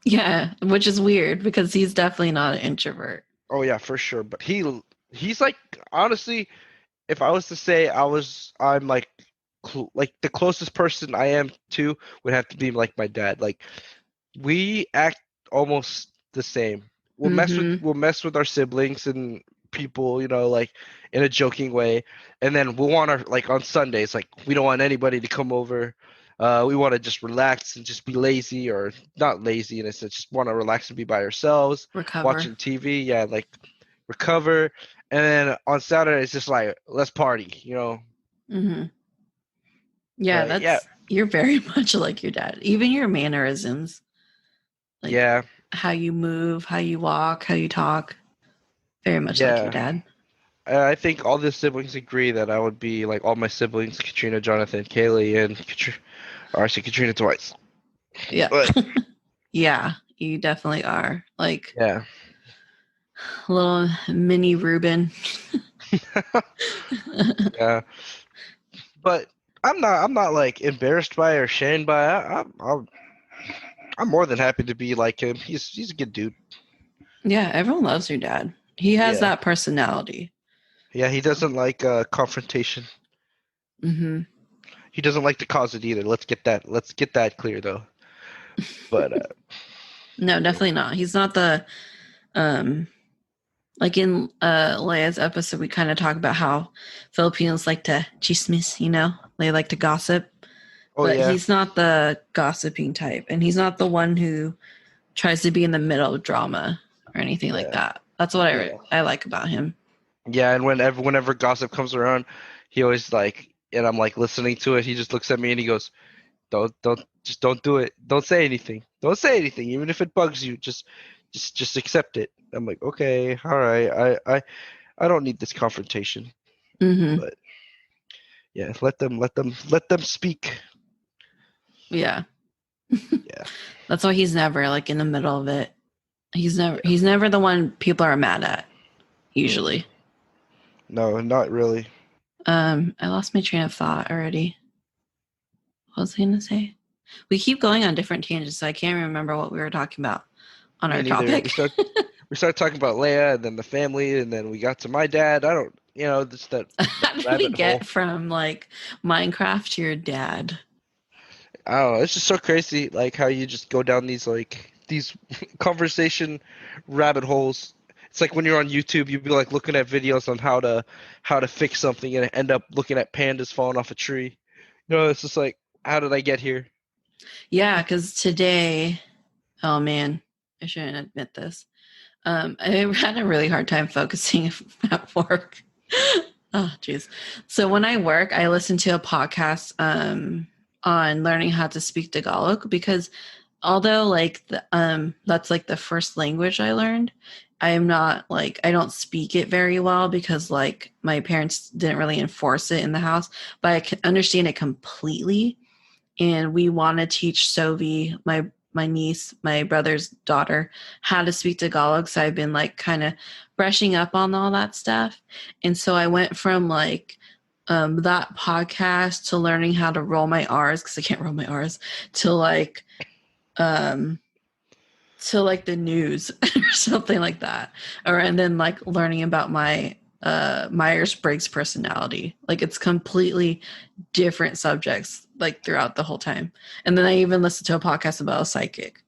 Yeah, which is weird because he's definitely not an introvert. Oh yeah, for sure. But he's like honestly, if I was to say I'm like like the closest person I am to would have to be like my dad. Like we act almost the same. Hmm. We'll mess with our siblings and people, like in a joking way. And then we'll want our like on Sundays, like we don't want anybody to come over. We want to just relax and just be lazy or not lazy in a sense, just want to relax and be by ourselves, Recover. watching TV. Yeah, like recover. And then on Saturday it's just like let's party. Hmm. Yeah, But yeah, you're very much like your dad. Even your mannerisms, like yeah, how you move, how you walk, how you talk, very much like your yeah. dad. I think all the siblings agree that I would be like all my siblings, Katrina, Jonathan, Kaylee, and or I say Katrina twice. Yeah. But Yeah, you definitely are. Like yeah, little mini Ruben. yeah. But I'm not like embarrassed by it or shamed by it. I'm more than happy to be like him. He's a good dude. Yeah, everyone loves your dad. He has Yeah, that personality. yeah. He doesn't like confrontation. Hmm. He doesn't like to cause it either. Let's get that clear though. But No, definitely not. He's not the um like in Leia's episode we kind of talk about how Filipinos like to chismis, They like to gossip, oh but yeah, he's not the gossiping type and he's not the one who tries to be in the middle of drama or anything like yeah, that. That's what yeah. I like about him. Yeah, and whenever gossip comes around, he always like, and I'm like listening to it. He just looks at me and he goes, don't do it. Don't say anything. Don't say anything, even if it bugs you. Just accept it." I'm like, okay, all right. I don't need this confrontation, Hmm. but yeah, let them speak. Yeah. Yeah, That's why he's never like in the middle of it. yeah. He's never the one people are mad at, Mm, usually. no, not really. I lost my train of thought already. What was I gonna say? We keep going on different tangents, so I can't remember what we were talking about on Me our neither. We topic. start we started talking about Leia and then the family, and then we got to my dad. I don't, just that How did we rabbit get hole. from like Minecraft to your dad? I don't know. It's just so crazy, like how you just go down these conversation rabbit holes. It's like when you're on YouTube, you'd be like looking at videos on how to fix something and end up looking at pandas falling off a tree. It's just like, how did I get here? Yeah, because today, oh man, I shouldn't admit this. I had a really hard time focusing at work. Oh, jeez. So when I work, I listen to a podcast on learning how to speak Tagalog because although that's like the first language I learned, I am not like I don't speak it very well because like my parents didn't really enforce it in the house, but I can understand it completely. And we want to teach Sovi, my niece, my brother's daughter, how to speak Tagalog. So I've been like kind of brushing up on all that stuff. And so I went from like that podcast to learning how to roll my R's because I can't roll my R's um to like the news or something like that. Or and then like learning about my Myers-Briggs personality. Like it's completely different subjects like throughout the whole time. And then I even listened to a podcast about a psychic,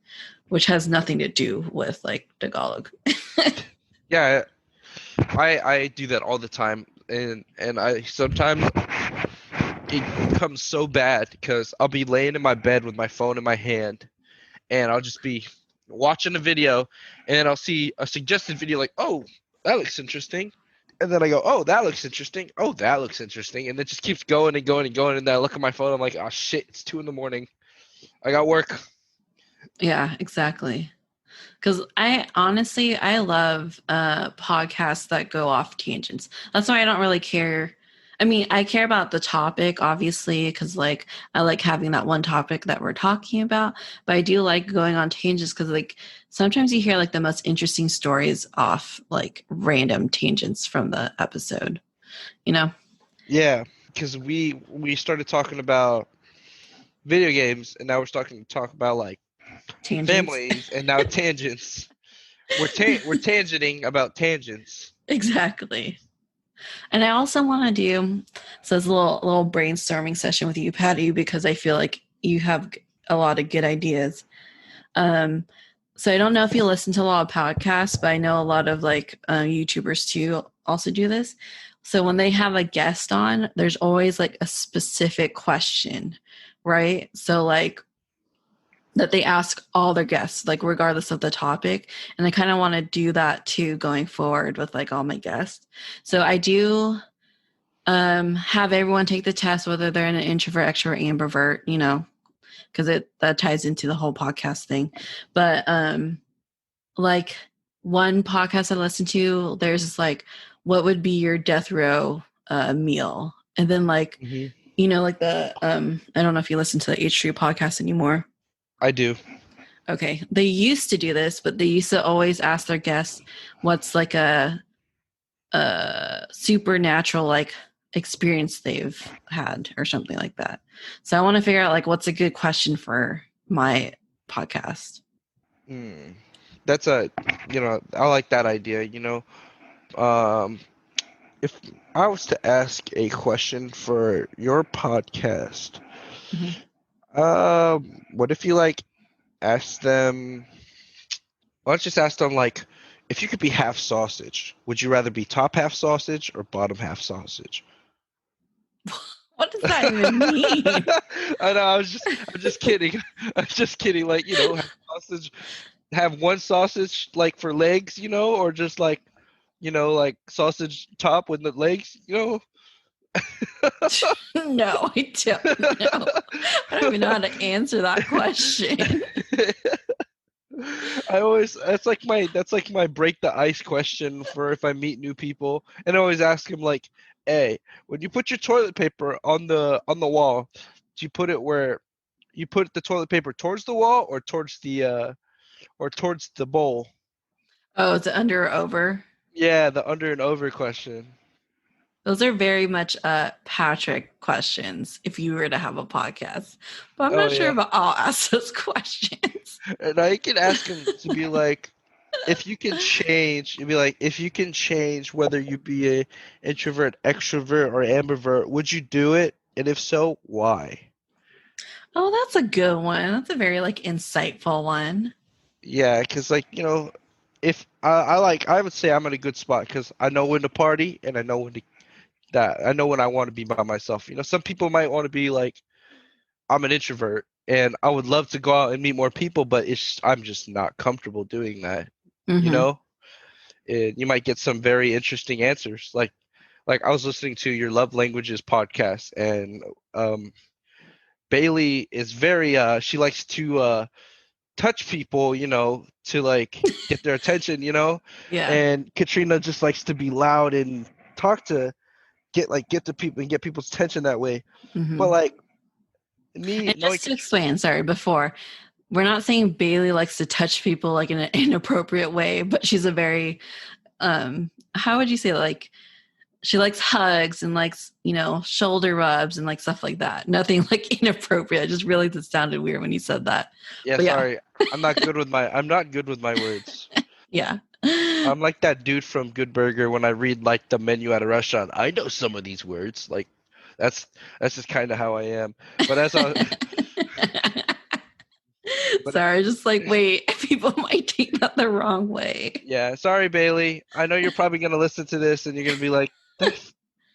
which has nothing to do with like Tagalog. Yeah, I do that all the time, and I sometimes it becomes so bad because I'll be laying in my bed with my phone in my hand, and I'll just be watching a video, and I'll see a suggested video like, oh, that looks interesting, and then I go, oh, that looks interesting, oh, that looks interesting, and it just keeps going and going and going, and then I look at my phone, I'm like, oh shit, it's 2 a.m. I got work. Yeah, exactly. Because I love podcasts that go off tangents. That's why I don't really care. I mean, I care about the topic, obviously, because like I like having that one topic that we're talking about. But I do like going on tangents because like sometimes you hear like the most interesting stories off like random tangents from the episode. You know, Yeah, because we started talking about video games, and now we're starting to talk about like tangents. families, and now tangents. We're tangenting about tangents. Exactly. And I also want to do so it's a little brainstorming session with you, Patty, because I feel like you have a lot of good ideas. Um, so I don't know if you listen to a lot of podcasts, but I know a lot of like YouTubers too also do this. So when they have a guest on, there's always like a specific question, right? So like that they ask all their guests, like regardless of the topic. And I kind of want to do that too going forward with like all my guests. So I do have everyone take the test, whether they're an introvert, extrovert, ambivert, you know, because it that ties into the whole podcast thing. But like one podcast I listened to, there's this like, what would be your death row meal? And then like, Hmm. you know, like the I don't know if you listen to the H3 podcast anymore. I do. Okay. They used to do this, but they used to always ask their guests what's like a supernatural like experience they've had or something like that. So I want to figure out like what's a good question for my podcast. Hmm. That's I like that idea. Um, if I was to ask a question for your podcast, Mhm. what if you like ask them? Let's just ask them like, if you could be half sausage, would you rather be top half sausage or bottom half sausage? What does that even mean? I know. I'm just kidding. I'm just kidding. Like, have sausage, have one sausage like for legs, or just like, like sausage top with the legs, No, I don't know. I don't even know how to answer that question. that's like my break the ice question for if I meet new people, and I always ask them like, hey, when you put your toilet paper on the wall, do you put it where you put the toilet paper towards the wall or towards the bowl? Oh, it's under or over. Yeah, the under and over question. Those are very much Patrick questions if you were to have a podcast. But I'm Oh not sure yeah, if I'll ask those questions. and I can ask him to be like, if you can change, you'd be like, if you can change whether you be a introvert, extrovert, or ambivert, would you do it? And if so, why? Oh, that's a good one. That's a very like insightful one. Yeah, because like if I would say I'm in a good spot because I know when to party and I know when to that I know when I want to be by myself. Some people might want to be like I'm an introvert and I would love to go out and meet more people, but I'm just not comfortable doing that. You Mm-hmm. know, and you might get some very interesting answers. Like I was listening to your Love Languages podcast, and um, Bailey is very she likes to touch people, to like get their attention. Yeah. And Katrina just likes to be loud and talk to get to people and get people's attention that way. But Mm-hmm. like me And knowing just to explain, sorry, before we're not saying Bailey likes to touch people like in an inappropriate way, but she's a very how would you say, like, she likes hugs and likes, shoulder rubs and like stuff like that. Nothing like inappropriate. I just realized it sounded weird when you said that. yeah, But yeah. sorry, I'm not good with my words. Yeah. I'm like that dude from Good Burger when I read like the menu at a restaurant. I know some of these words. Like that's that's just kind of how I am. But as I but Sorry, just like, wait, people might take that the wrong way. yeah, sorry Bailey. I know you're probably gonna listen to this and you're gonna be like,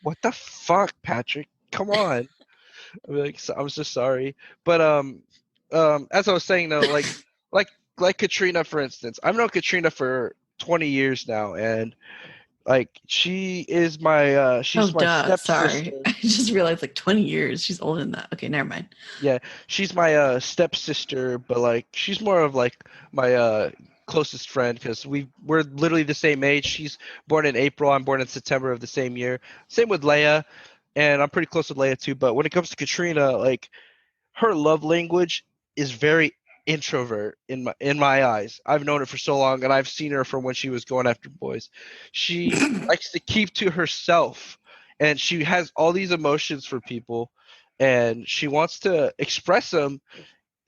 what the fuck, Patrick? Come on. I'll be like, I'm so sorry. But as I was saying though, like like Katrina for instance, I've known Katrina for 20 years now, and like Oh, she's my duh. Sorry. stepsister. I just realized like 20 years. She's older than that. Okay, never mind. Yeah, she's my stepsister, but like she's more of like my closest friend because we're literally the same age. She's born in April, I'm born in September of the same year. Same with Leia, and I'm pretty close with Leia too. But when it comes to Katrina, like her love language is very introvert in my eyes. I've known it for so long, and I've seen her from when she was going after boys. She likes to keep to herself, and she has all these emotions for people, and she wants to express them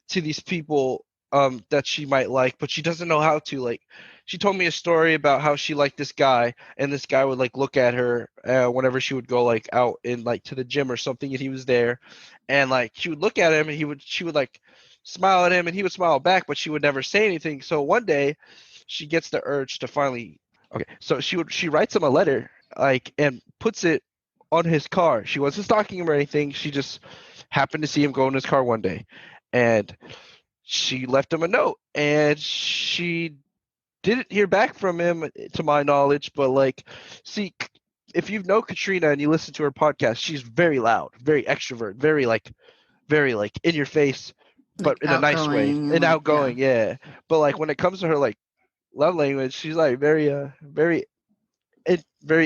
to these people that she might like, but she doesn't know how to. Like, she told me a story about how she liked this guy, and this guy would like look at her whenever she would go like out in like to the gym or something, and he was there, and like she would look at him, and she would like smile at him, and he would smile back, but she would never say anything. So one day, she gets the urge to finally. Okay, so she writes him a letter like and puts it on his car. She wasn't stalking him or anything. She just happened to see him go in his car one day, and she left him a note, and she didn't hear back from him to my knowledge. But like, see, if you know Katrina and you listen to her podcast, she's very loud, very extrovert, very like in your face, but Like in a nice way outgoing and and like, yeah. outgoing. Yeah, but like when it comes to her like love language, she's like very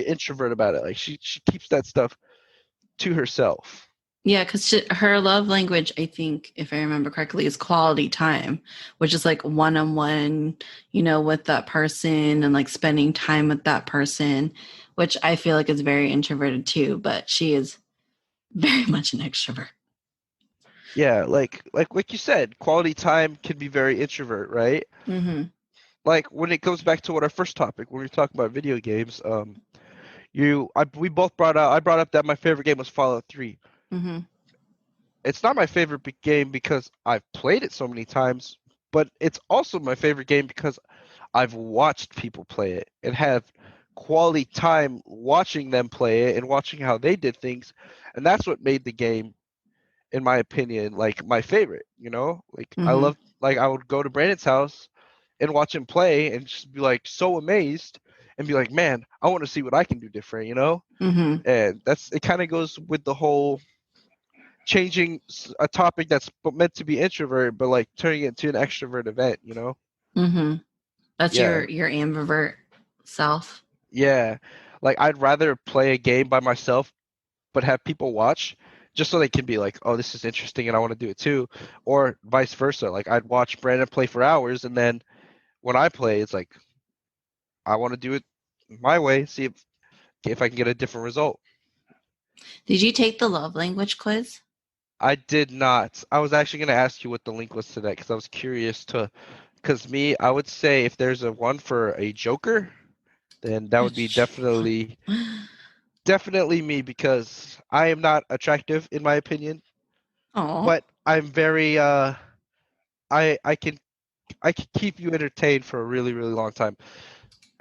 introvert about it. Like she keeps that stuff to herself. Yeah, because her love language, I think, if I remember correctly, is quality time, which is like one on one, with that person and like spending time with that person, which I feel like is very introverted too, but she is very much an extrovert. Yeah, like you said, quality time can be very introvert, right? Mm-hmm. Like when it goes back to what our first topic when we were talking about video games, we both brought out I brought up that my favorite game was Fallout 3. Mm-hmm. It's not my favorite game because I've played it so many times, but it's also my favorite game because I've watched people play it and have quality time watching them play it and watching how they did things, and that's what made the game, in my opinion, like my favorite. Like I Mm-hmm. love like I would go to Brandon's house and watch him play and just be like so amazed and be like, man, I want to see what I can do different. Mm-hmm. And it kind of goes with the whole changing a topic that's meant to be introvert, but like turning it into an extrovert event. Mm-hmm. That's Yeah, your ambivert self. yeah. Like I'd rather play a game by myself, but have people watch just so they can be like, oh, this is interesting and I want to do it too, or vice versa. Like I'd watch Brandon play for hours, and then when I play, it's like I want to do it my way, see if I can get a different result. Did you take the love language quiz? I did not. I was actually going to ask you what the link was to that because I was curious because I would say if there's a one for a Joker, then that would be definitely me because I am not attractive in my opinion, Oh. but I'm very I can keep you entertained for a really really long time.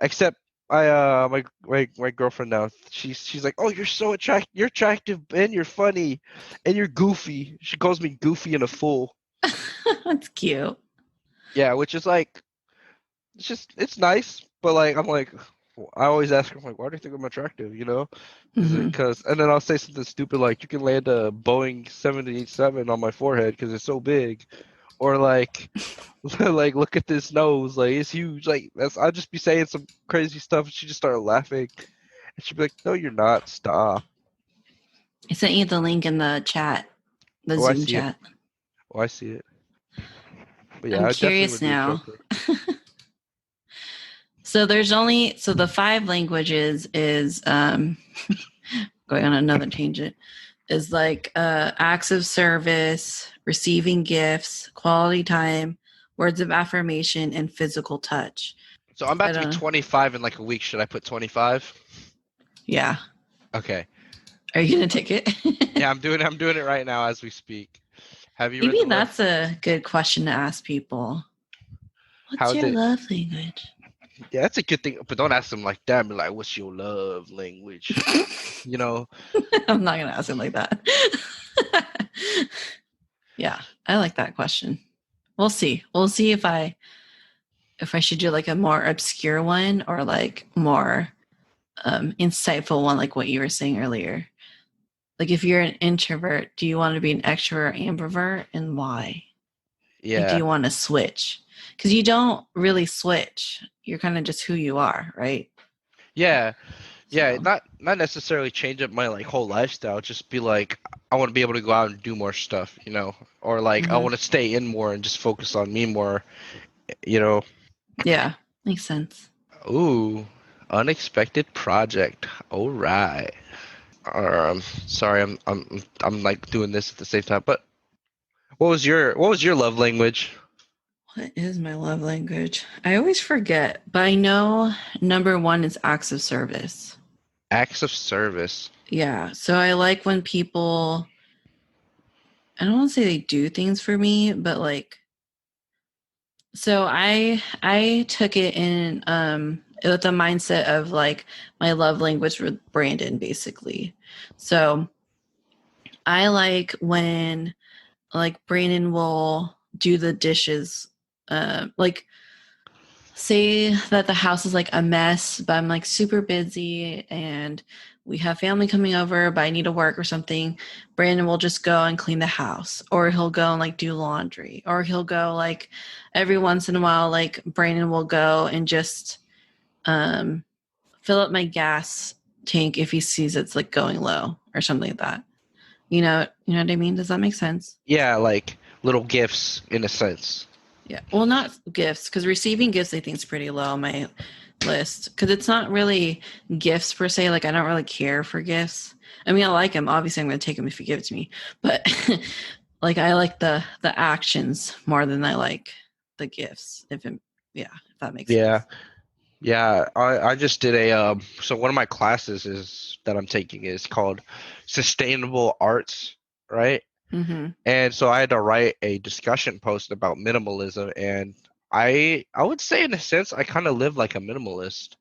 Except my girlfriend now, she's like, "Oh, you're attractive and you're funny and you're goofy." She calls me goofy and a fool. That's cute. Yeah, which is like it's nice, but like I'm like I always ask her, I'm like, "Why do you think I'm attractive?" You know? Hmm. And then I'll say something stupid like, "You can land a Boeing 787 on my forehead because it's so big." Or like like look at this nose, like it's huge. Like that's I'll just be saying some crazy stuff and she just started laughing. And she'd be like, "No, you're not. Stop." I sent you the link in the chat, the Oh, I Zoom see it. chat. Oh, I see it. But yeah, I'm I definitely curious would be a now. joker. So the five languages is going on another tangent is like acts of service, receiving gifts, quality time, words of affirmation, and physical touch. So I'm I about to be don't know. 25 in like a week. Should I put 25? Yeah. Okay. Are you gonna take it? Yeah, I'm doing it right now as we speak. Have you read Maybe the love? that's a good question to ask people. What's How's your it? love language? Yeah, that's a good thing. But don't ask them like that. Be like, "What's your love language?" You know? I'm not gonna ask him like that. Yeah, I like that question. We'll see. We'll see if I should do like a more obscure one or like more insightful one, like what you were saying earlier. Like if you're an introvert, do you want to be an extrovert or ambivert, and why? Like, do Yeah. you want to switch? Because you don't really switch. You're kind of just who you are, right? Yeah. Yeah, So, not necessarily change up my like whole lifestyle. Just be like, I want to be able to go out and do more stuff, you know, or like I mhm. want to stay in more and just focus on me more, you know. Yeah, makes sense. Ooh, unexpected project. All right. Sorry, I'm like doing this at the same time. But what was your love language? What is my love language? I always forget, but I know number one is acts of service. Acts of service. Yeah. So I like when people, I don't want to say they do things for me, but like, so I took it in with the mindset of like my love language with Brandon basically. So I like when like Brandon will do the dishes, like say that the house is like a mess, but I'm like super busy and we have family coming over, but I need to work or something. Brandon will just go and clean the house, or he'll go and like do laundry, or he'll go like every once in a while, like Brandon will go and just um, fill up my gas tank if he sees it's like going low or something like that. You know what I mean? Does that make sense? Yeah, like little gifts in a sense. Yeah. Well, not gifts, because receiving gifts I think is pretty low on my list. Because it's not really gifts per se. Like I don't really care for gifts. I mean, I like them. Obviously, I'm going to take them if you give it to me. But like I like the actions more than I like the gifts. Yeah, if that makes Yeah. sense. Yeah, I just did a so one of my classes is that I'm taking is called Sustainable Arts, right? Mm-hmm. And so I had to write a discussion post about minimalism, and I would say in a sense I kind of live like a minimalist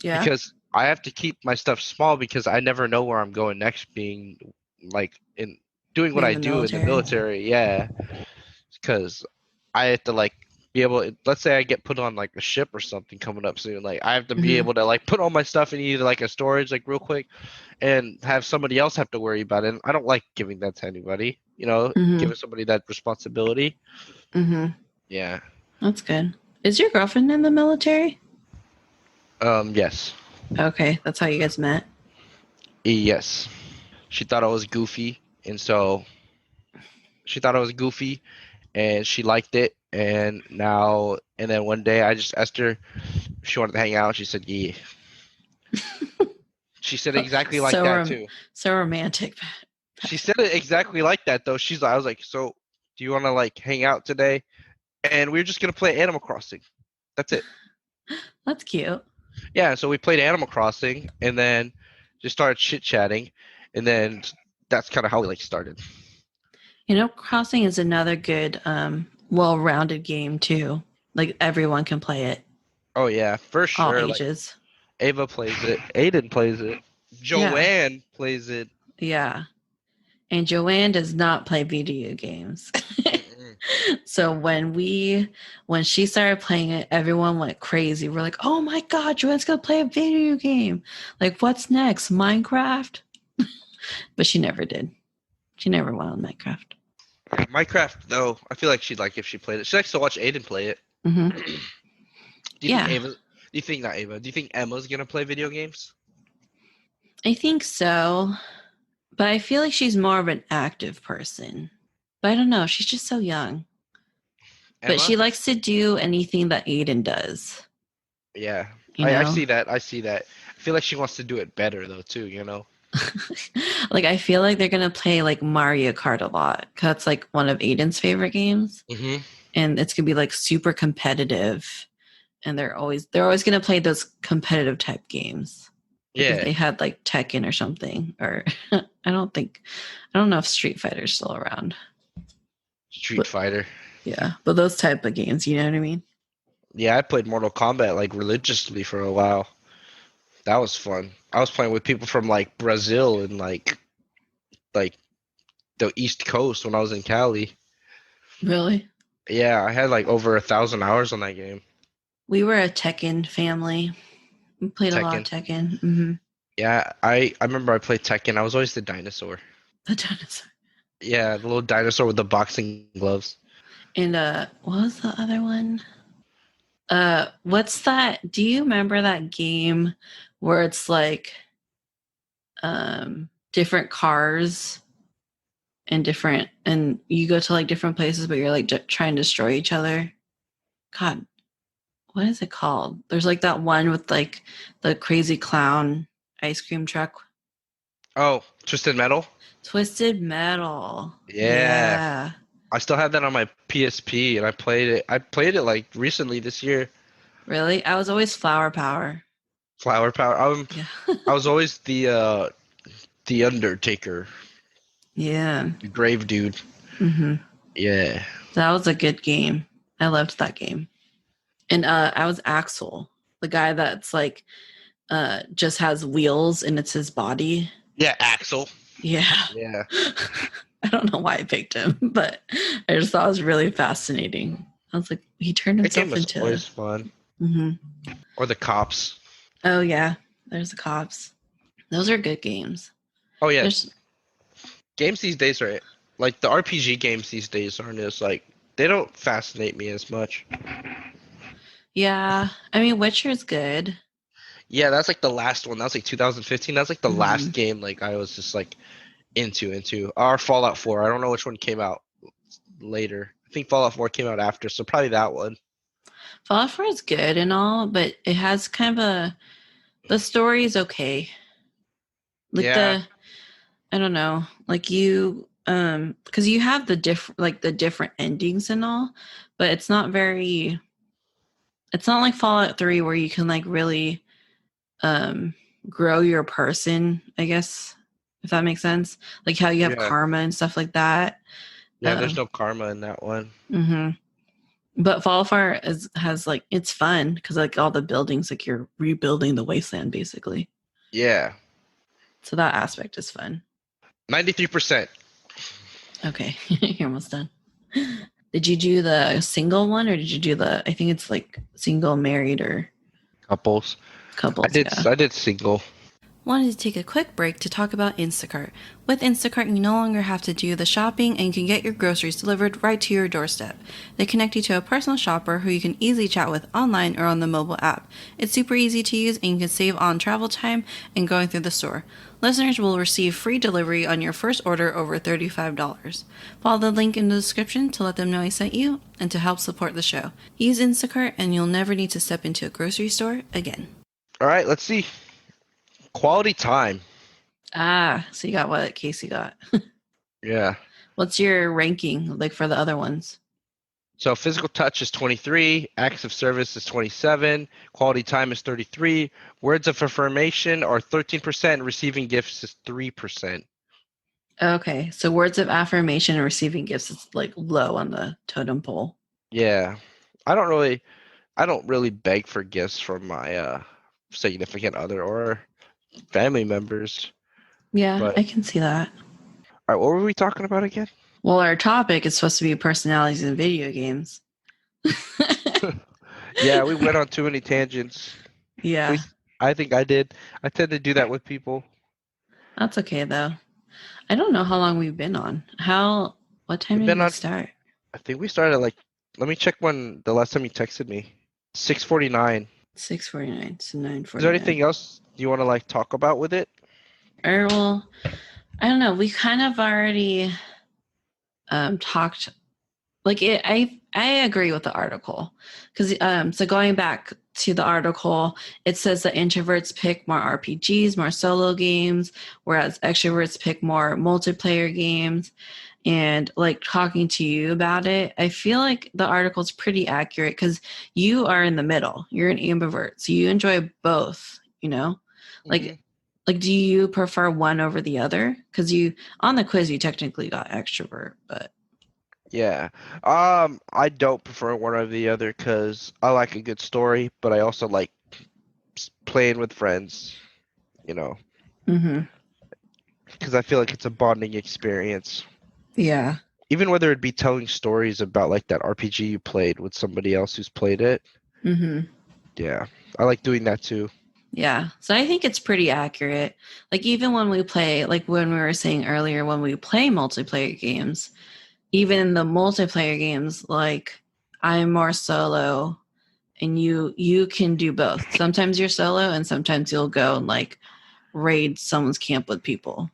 Yeah. because I have to keep my stuff small because I never know where I'm going next being like in doing what Being I in the do in the military. military. Yeah, because I have to like be able. Let's say I get put on like a ship or something coming up soon. Like I have to be Mm-hmm. able to like put all my stuff in either like a storage like real quick and have somebody else have to worry about it. And I don't like giving that to anybody. You know, Mm-hmm. giving somebody that responsibility. Mm-hmm. Yeah. That's good. Is your girlfriend in the military? Yes. Okay, that's how you guys met. Yes. She thought I was goofy, and so she thought I was goofy, and she liked it. And then one day I just asked her if she wanted to hang out. She said, "Yeah." She said exactly like So that too. so romantic. She said it exactly like that though. I was like, "So, do you want to like hang out today?" And we were just gonna play Animal Crossing. That's it. That's cute. Yeah. So we played Animal Crossing, and then just started chit chatting, and then that's kind of how we like started. Animal Crossing is another good, well-rounded game too. Like everyone can play it, Oh yeah, for all sure. Like ages. Ava plays it, Aiden plays it, Yeah, Joanne plays it. yeah. And Joanne does not play video games. Mm-mm. So when she started playing it, everyone went crazy. We're like, "Oh my god, Joanne's gonna play a video game! Like, what's next? Minecraft?" But she never did. She never went on Minecraft. Minecraft though, I feel like she'd like if she played it. She likes to watch Aiden play it. Hmm. Do you think Yeah, Ava? Do you think not Ava? Do you think Emma's gonna play video games? I think so. But I feel like she's more of an active person. But I don't know. She's just so young. But Emma? she likes to do anything that Aiden does. Yeah, You I know, see that. I see that. I feel like she wants to do it better though too. You know? like I feel like they're gonna play like Mario Kart a lot because it's like one of Aiden's favorite games, Mm-hmm. and it's gonna be like super competitive. And they're always gonna play those competitive type games. Like if Yeah, they had like Tekken or something, or I don't know if Street Fighter's still around. Street But Fighter. yeah, but those type of games, you know what I mean? Yeah, I played Mortal Kombat like religiously for a while. That was fun. I was playing with people from like Brazil and like the East Coast when I was in Cali. Really? Yeah, I had like over 1,000 hours on that game. We were a Tekken family. We played a lot of Tekken. Tekken. Mm-hmm. Yeah, I remember I played Tekken. I was always the dinosaur. The dinosaur. Yeah, the little dinosaur with the boxing gloves. And what was the other one? What's that? Do you remember that game where it's like different cars and you go to like different places, but you're like trying to destroy each other? God, what is it called? There's like that one with like the crazy clown ice cream truck. Oh, Twisted Metal? Twisted Metal. Yeah. Yeah. I still have that on my PSP and I played it. I played it like recently this year. Really? I was always Flower Power. Flower Power. Yeah. I was always the Undertaker, Yeah. the Grave Dude. Hmm. Yeah. That was a good game. I loved that game. And I was Axel, the guy that's like just has wheels and it's his body. Yeah, Axel. Yeah. Yeah. I don't know why I picked him, but I just thought it was really fascinating. I was like, he turned That game himself was into. always fun. Hmm. Or the Cops. Oh yeah, there's the cops. Those are good games. Oh yeah, There's games these days are like the RPG games these days aren't as like they don't fascinate me as much. yeah. I mean, Witcher's good. Yeah, that's like the last one. That was like 2015. That's like the Hmm. last game like I was just like into. Or Fallout 4. I don't know which one came out later. I think Fallout 4 came out after, so probably that one. Fallout 4 is good and all, but it has kind of the story is okay. Like Yeah, I don't know, like you because you have the different endings and all, but it's not like Fallout 3 where you can like really um grow your person, I guess, if that makes sense. Like how you have yeah, karma and stuff like that. yeah. There's no karma in that one. Hmm. But Fallout 4 has like it's fun because like all the buildings, like you're rebuilding the wasteland basically. Yeah, So that aspect is fun. 93%. Okay, you're almost done. Did you do the single one or did you do I think it's like single, married, or Couples. couples? Yeah. I did single. Wanted to take a quick break to talk about Instacart. With Instacart, you no longer have to do the shopping and you can get your groceries delivered right to your doorstep. They connect you to a personal shopper who you can easily chat with online or on the mobile app. It's super easy to use and you can save on travel time and going through the store. Listeners will receive free delivery on your first order over $35. Follow the link in the description to let them know I sent you and to help support the show. Use Instacart and you'll never need to step into a grocery store again. All right, let's see. Quality time. Ah, so you got what Casey got. Yeah. What's your ranking like for the other ones? So physical touch is 23, acts of service is 27, quality time is 33, words of affirmation are 13%, receiving gifts is 3%. Okay, so words of affirmation and receiving gifts is like low on the totem pole. Yeah. I don't really I don't really beg for gifts from my significant other or family members. Yeah, But I can see that. all right, what were we talking about again? Well, our topic is supposed to be personalities in video games. Yeah, we went on too many tangents. At Yeah, least I think I did. I tend to do that with people. that's okay though. I don't know how long we've been on. What time We've did been we on, start? I think we started like, let me check when the last time you texted me. 6:49. 6:49 to Is there 9:49. anything else you want to like talk about with it? Or well, I don't know. We kind of already talked like I agree with the article because so going back to the article, it says that introverts pick more RPGs, more solo games, whereas extroverts pick more multiplayer games. And like talking to you about it, I feel like the article's pretty accurate because you are in the middle. You're an ambivert, so you enjoy both. You know, Hmm. like do you prefer one over the other? Because you on the quiz you technically got extrovert, but Yeah. I don't prefer one or the other because I like a good story, but I also like playing with friends, you know, mm-hmm. because I feel like it's a bonding experience. Yeah. Even whether it be telling stories about like that RPG you played with somebody else who's played it. Mm-hmm. Yeah, I like doing that too. Yeah. So I think it's pretty accurate. Like even when we play, like when we were saying earlier, when we play multiplayer games, even in the multiplayer games, like I'm more solo and you can do both. Sometimes you're solo and sometimes you'll go and like raid someone's camp with people.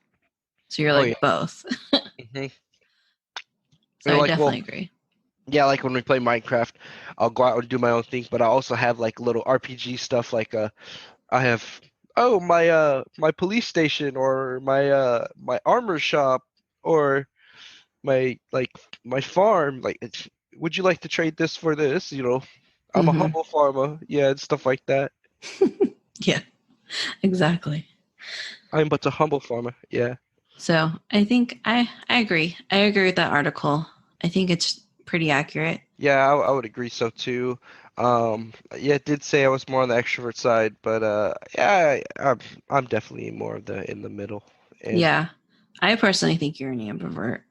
So you're Oh yeah. like both. Hmm. So Or I like, well, definitely agree. yeah, like when we play Minecraft, I'll go out and do my own thing, but I also have like little RPG stuff like I have my police station or my armor shop or my like my farm like would you like to trade this for this? I'm a Mm-hmm. humble farmer. Yeah, and stuff like that. Yeah, exactly. I'm but a humble farmer. Yeah. So I think I agree. I agree with that article. I think it's pretty accurate. Yeah, I would agree so too. Yeah, it did say I was more on the extrovert side, but yeah, I'm definitely more of the in the middle. And Yeah. I personally think you're an ambivert.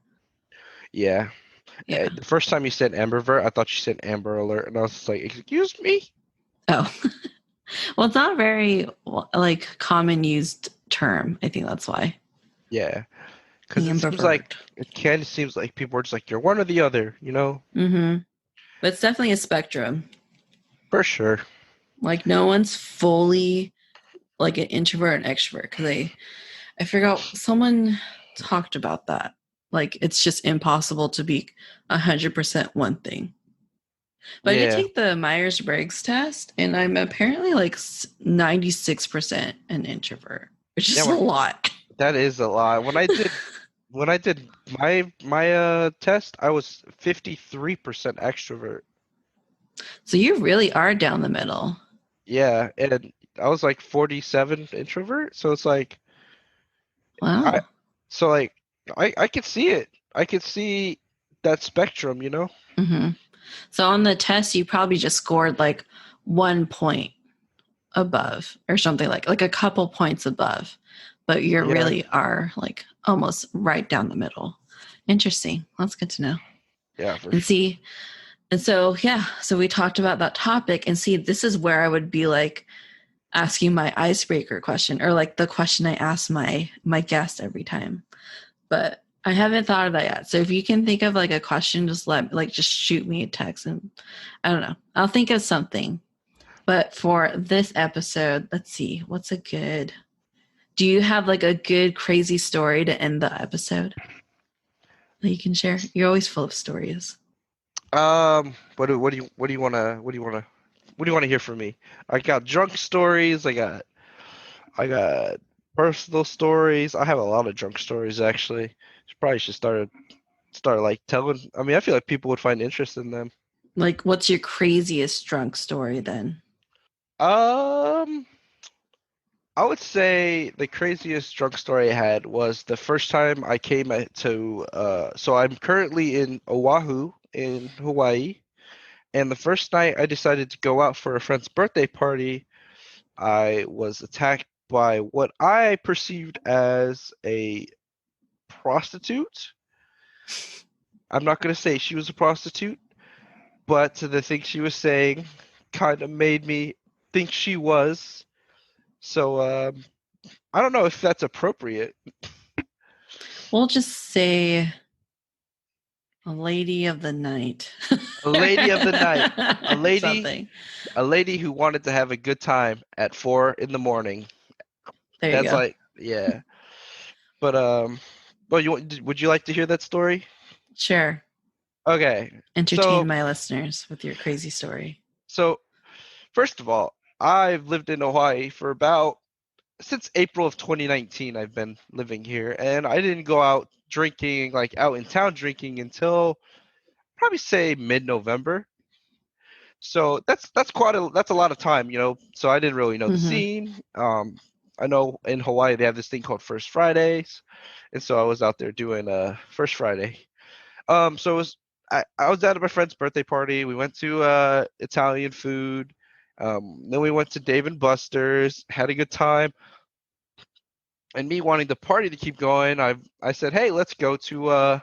yeah, Yeah. the first time you said ambivert, I thought you said Amber Alert, and I was just like, "Excuse me?" Oh. Well, it's not a very like common used term. I think that's why. Yeah, because Ambivert. it kind of seems like people are just like you're one or the other, Mm-hmm. But it's definitely a spectrum. for sure. Like no one's fully like an introvert and extrovert because I figured out someone talked about that. Like it's just impossible to be 100% one thing. But I did Yeah, take the Myers Briggs test, and I'm apparently like 96% an introvert, which yeah, is a lot. that is a lot. When I did my test, I was 53% extrovert. So you really are down the middle. Yeah, and I was like 47 introvert, so it's like I Wow. so like I could see it. I could see that spectrum. Hmm. So on the test, you probably just scored like 1 point above or something like a couple points above, but you Yeah, really are like almost right down the middle. Interesting. That's good to know. yeah, for And sure. see, and so yeah, so we talked about that topic and see, this is where I would be like asking my icebreaker question or like the question I ask my guest every time. But I haven't thought of that yet. So if you can think of like a question, just shoot me a text and I don't know. I'll think of something. But for this episode, let's see, what's a good do you have like a good crazy story to end the episode that you can share? You're always full of stories. What do you wanna hear from me? I got drunk stories. I got personal stories. I have a lot of drunk stories actually. Probably should start like telling. I mean, I feel like people would find interest in them. Like what's your craziest drunk story then? Um, I would say the craziest drunk story I had was the first time I came to. So I'm currently in Oahu in Hawaii, and the first night I decided to go out for a friend's birthday party, I was attacked by what I perceived as a prostitute. I'm not going to say she was a prostitute, but the things she was saying kind of made me think she was. So I don't know if that's appropriate. We'll just say a lady of the night. A lady of the night, a lady, Something. a lady who wanted to have a good time at 4 in the morning. There you That's go. like, yeah. But well, would you like to hear that story? Sure. Okay, Entertain so my listeners with your crazy story. so first of all, I've lived in Hawaii for about since April of 2019. I've been living here, and I didn't go out drinking, like out in town drinking, until probably say mid-November. So that's a lot of time, you know. So I didn't really know the Mm-hmm. scene. I know in Hawaii they have this thing called First Fridays, and so I was out there doing First Friday. So it was I was at my friend's birthday party. We went to Italian food. Then we went to Dave and Buster's, had a good time. And me wanting the party to keep going, I said, "Hey, let's go to a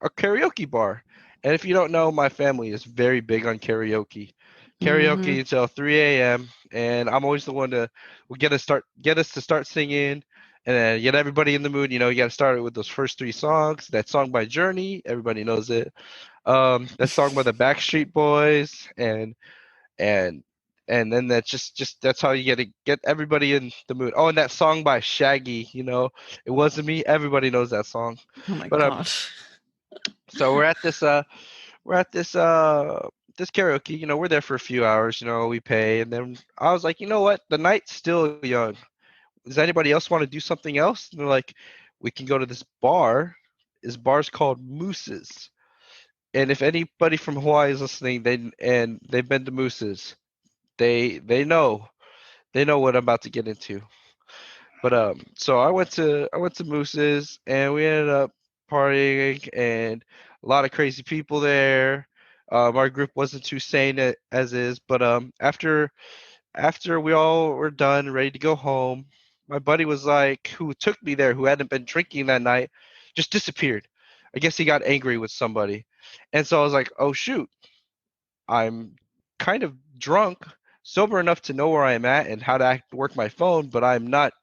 karaoke bar." And if you don't know, my family is very big on karaoke. Mm-hmm. Karaoke until 3 a.m. and I'm always the one to will get us to start singing and then get everybody in the mood. You know, you got to start it with those first three songs. That song by Journey, everybody knows it. That song by the Backstreet Boys, and and then that's just that's how you get everybody in the mood. Oh, and that song by Shaggy, you know, it wasn't me. Everybody knows that song. Oh my But gosh. so we're at this karaoke. You know, we're there for a few hours. You know, we pay, and then I was like, you know what, the night's still young. Does anybody else want to do something else? And they're like, we can go to this bar. This bar's called Moose's. And if anybody from Hawaii is listening, they've been to Moose's, they they know what I'm about to get into. But so I went to Moose's and we ended up partying and a lot of crazy people there. Our group wasn't too sane as is, but after we all were done, ready to go home, my buddy was like, who took me there, who hadn't been drinking that night, just disappeared. I guess he got angry with somebody, and so I was like, oh shoot, I'm kind of drunk, sober enough to know where I'm at and how to work my phone, but I'm not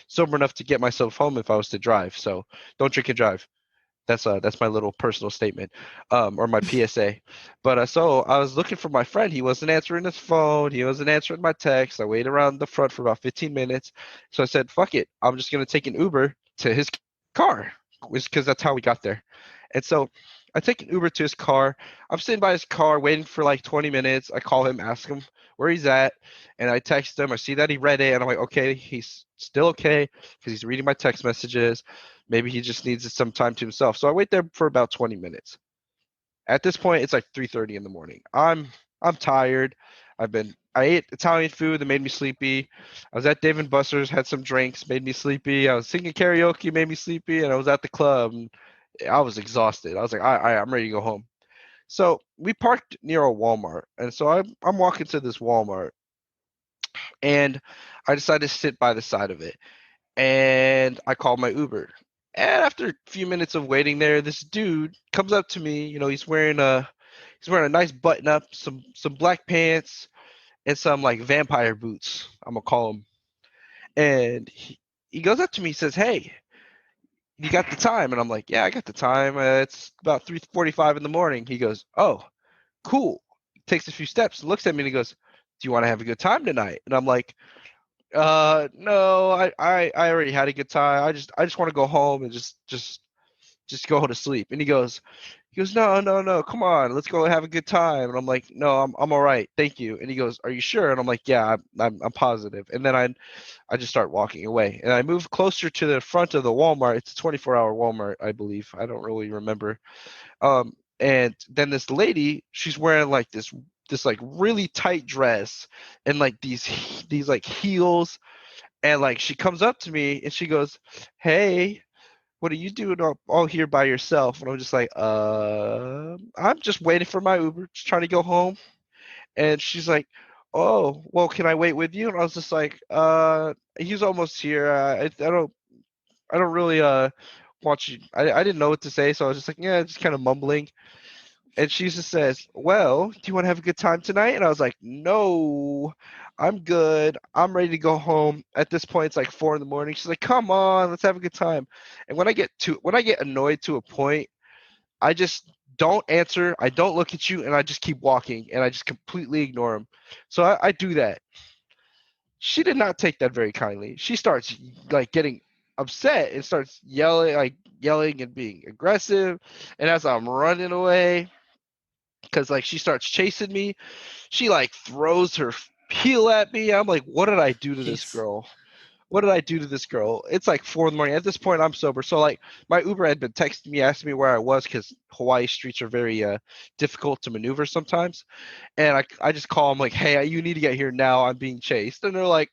sober enough to get myself home if I was to drive. So don't drink and drive. That's my little personal statement, or my PSA. But so I was looking for my friend. He wasn't answering his phone. He wasn't answering my text. I waited around the front for about 15 minutes. So I said, "Fuck it. I'm just gonna take an Uber to his car," because that's how we got there. And so I take an Uber to his car. I'm sitting by his car waiting for like 20 minutes. I call him, ask him where he's at, and I text him. I see that he read it, and I'm like, okay, he's still okay because he's reading my text messages. Maybe he just needs some time to himself. So I wait there for about 20 minutes. At this point, it's like 3:30 in the morning. I'm tired. I ate Italian food that made me sleepy. I was at Dave and Buster's, had some drinks, made me sleepy. I was singing karaoke, made me sleepy, and I was at the club. And I was exhausted. I was like, I'm ready to go home. So we parked near a Walmart, and so I'm walking to this Walmart, and I decided to sit by the side of it, and I called my Uber. And after a few minutes of waiting there, this dude comes up to me. You know, he's wearing a nice button up, some black pants, and some like vampire boots. I'm gonna call him. And he goes up to me, he says, "Hey, you got the time?" And I'm like, "Yeah, I got the time. It's about 3:45 in the morning." He goes, "Oh, cool." Takes a few steps, looks at me, and he goes, "Do you want to have a good time tonight?" And I'm like, no, I already had a good time. I just want to go home and just go to sleep." And he goes, no, no, no, come on, let's go have a good time. And I'm like, no, I'm all right, thank you. And he goes, are you sure? And I'm like, yeah, I'm positive. And then I just start walking away, and I move closer to the front of the Walmart. It's a 24-hour Walmart, I believe. I don't really remember. And then this lady, she's wearing like this this like really tight dress and like these like heels, and like she comes up to me and she goes, "Hey, what are you doing all here by yourself?" And I'm just like, I'm just waiting for my Uber, just trying to go home." And she's like, "Oh, well, can I wait with you?" And I was just like, he's almost here. I don't really want you. I didn't know what to say, so I was just like, yeah, just kind of mumbling. And she just says, "Well, do you want to have a good time tonight?" And I was like, "No, I'm good. I'm ready to go home." At this point, it's like 4 in the morning. She's like, "Come on, let's have a good time." And when I get annoyed to a point, I just don't answer. I don't look at you, and I just keep walking, and I just completely ignore them. So I do that. She did not take that very kindly. She starts like getting upset and starts yelling and being aggressive. And as I'm running away, because like she starts chasing me, she like throws her heel at me. I'm like, what did I do to this Jeez. girl? What did I do to this girl? It's like 4 in the morning. At this point, I'm sober. So like my Uber had been texting me, asking me where I was because Hawaii streets are very difficult to maneuver sometimes. And I just call them like, "Hey, you need to get here now. I'm being chased." And they're like,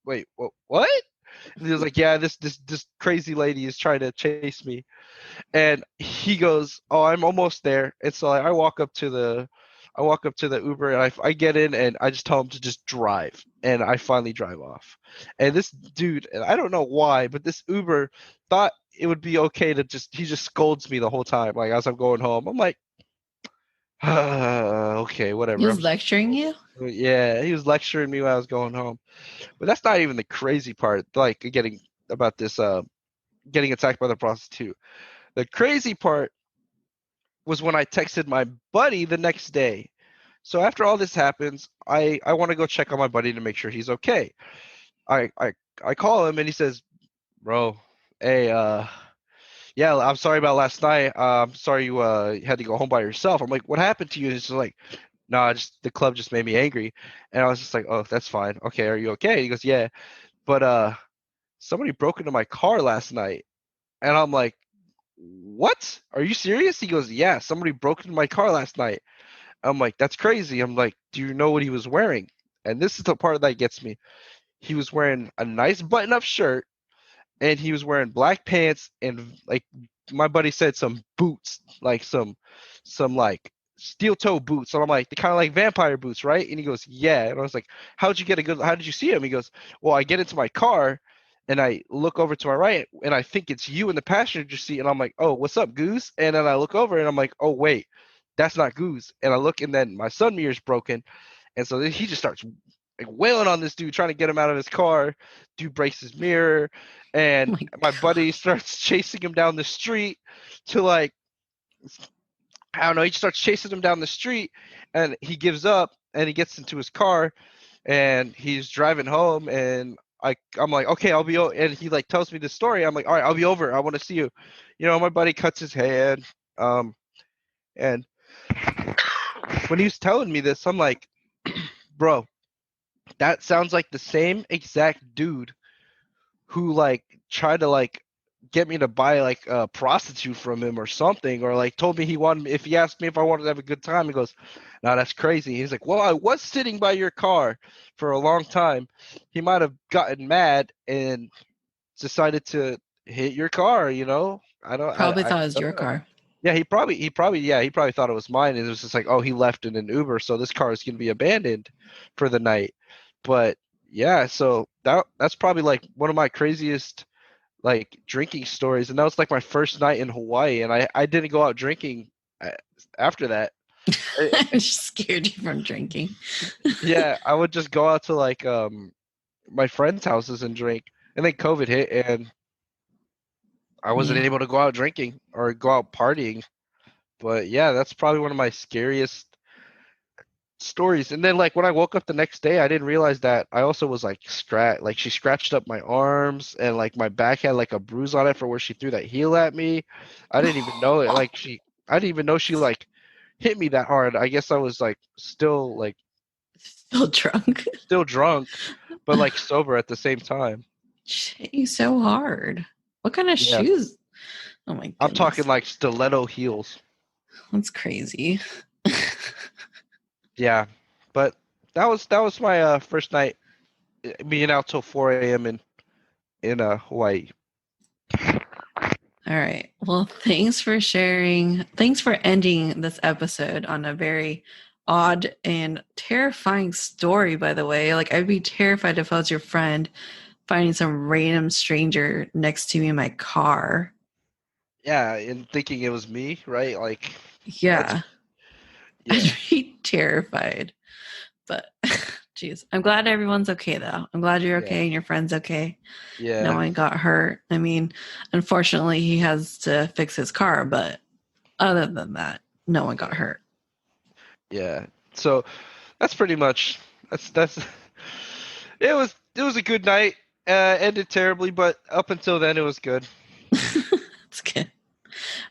"Wait, what?" And he was like, "Yeah, this crazy lady is trying to chase me." And he goes, "Oh, I'm almost there." And so I walk up to the Uber, and I get in, and I just tell him to just drive, and I finally drive off. And this dude, and I don't know why, but this Uber thought it would be okay to he just scolds me the whole time, like as I'm going home. I'm like, okay, He whatever. was lecturing you? Yeah, he was lecturing me when I was going home. But that's not even the crazy part. Like getting about this, getting attacked by the prostitute. The crazy part was when I texted my buddy the next day. So after all this happens, I want to go check on my buddy to make sure he's okay. I I I call him and he says, "Bro, hey, yeah, I'm sorry about last night. I'm sorry you had to go home by yourself." I'm like, "What happened to you?" And he's just like, "Nah, just the club just made me angry." And I was just like, "Oh, that's fine. Okay, are you okay?" He goes, "Yeah, but somebody broke into my car last night." And I'm like, "What? Are you serious?" He goes, "Yeah, somebody broke into my car last night." I'm like, "That's crazy." I'm like, "Do you know what he was wearing?" And this is the part that gets me. He was wearing a nice button-up shirt, and he was wearing black pants and like my buddy said, some boots, like some like steel toe boots. And I'm like, the kind of like vampire boots, right? And he goes, "Yeah." And I was like, how did you see him?" He goes, "Well, I get into my car and I look over to my right and I think it's you in the passenger seat." And I'm like, "Oh, what's up, Goose?" And then I look over and I'm like, "Oh, wait, that's not Goose." And I look and then my sun mirror's broken. And so then he just starts like wailing on this dude, trying to get him out of his car. Dude breaks his mirror, Oh and my my god. buddy starts chasing him down the street to like, I don't know. He starts chasing him down the street, and he gives up, and he gets into his car, and he's driving home, and I'm like, "Okay, I'll be," and he like tells me the story. I'm like, "All right, I'll be over. I want to see you." My buddy cuts his hand, um, and when he was telling me this, I'm like, "Bro, that sounds like the same exact dude who like tried to like get me to buy like a prostitute from him or something, or like told me he wanted me, if he asked me if I wanted to have a good time, he goes, "No, that's crazy." He's like, "Well, I was sitting by your car for a long time. He might have gotten mad and decided to hit your car, you know? Probably I thought it was don't your know." car. Yeah, he probably thought it was mine, and it was just like, "Oh, he left in an Uber, so this car is gonna be abandoned for the night." But yeah, so that's probably like one of my craziest like drinking stories, and that was like my first night in Hawaii, and I didn't go out drinking a- after that. I- I just scared you from drinking. yeah, I would just go out to like my friends' houses and drink, and then COVID hit, and I wasn't Yeah. able to go out drinking or go out partying. But yeah, that's probably one of my scariest stories. And then like when I woke up the next day, I didn't realize that I also was like like she scratched up my arms, and like my back had like a bruise on it for where she threw that heel at me. I didn't even know it. I didn't even know she like hit me that hard. I guess I was like Still drunk. still drunk, but like sober at the same time. She hit you so hard. What kind of Yeah. shoes? Oh my I'm talking goodness. like stiletto heels. That's crazy. Yeah, but that was my first night being out till 4 a.m. in Hawaii. All right. Well, thanks for sharing. Thanks for ending this episode on a very odd and terrifying story, by the way. Like, I'd be terrified if I was your friend finding some random stranger next to me in my car. Yeah, and thinking it was me, right? Like that's Yeah, I'd yeah, be terrified. But, geez, I'm glad everyone's okay, though. I'm glad you're yeah, okay and your friend's okay. No yeah, one got hurt. I mean, unfortunately, he has to fix his car, but other than that, no one got yeah, hurt. yeah. So that's pretty much that's it was a good night. Ended terribly, but up until then it was good. That's good.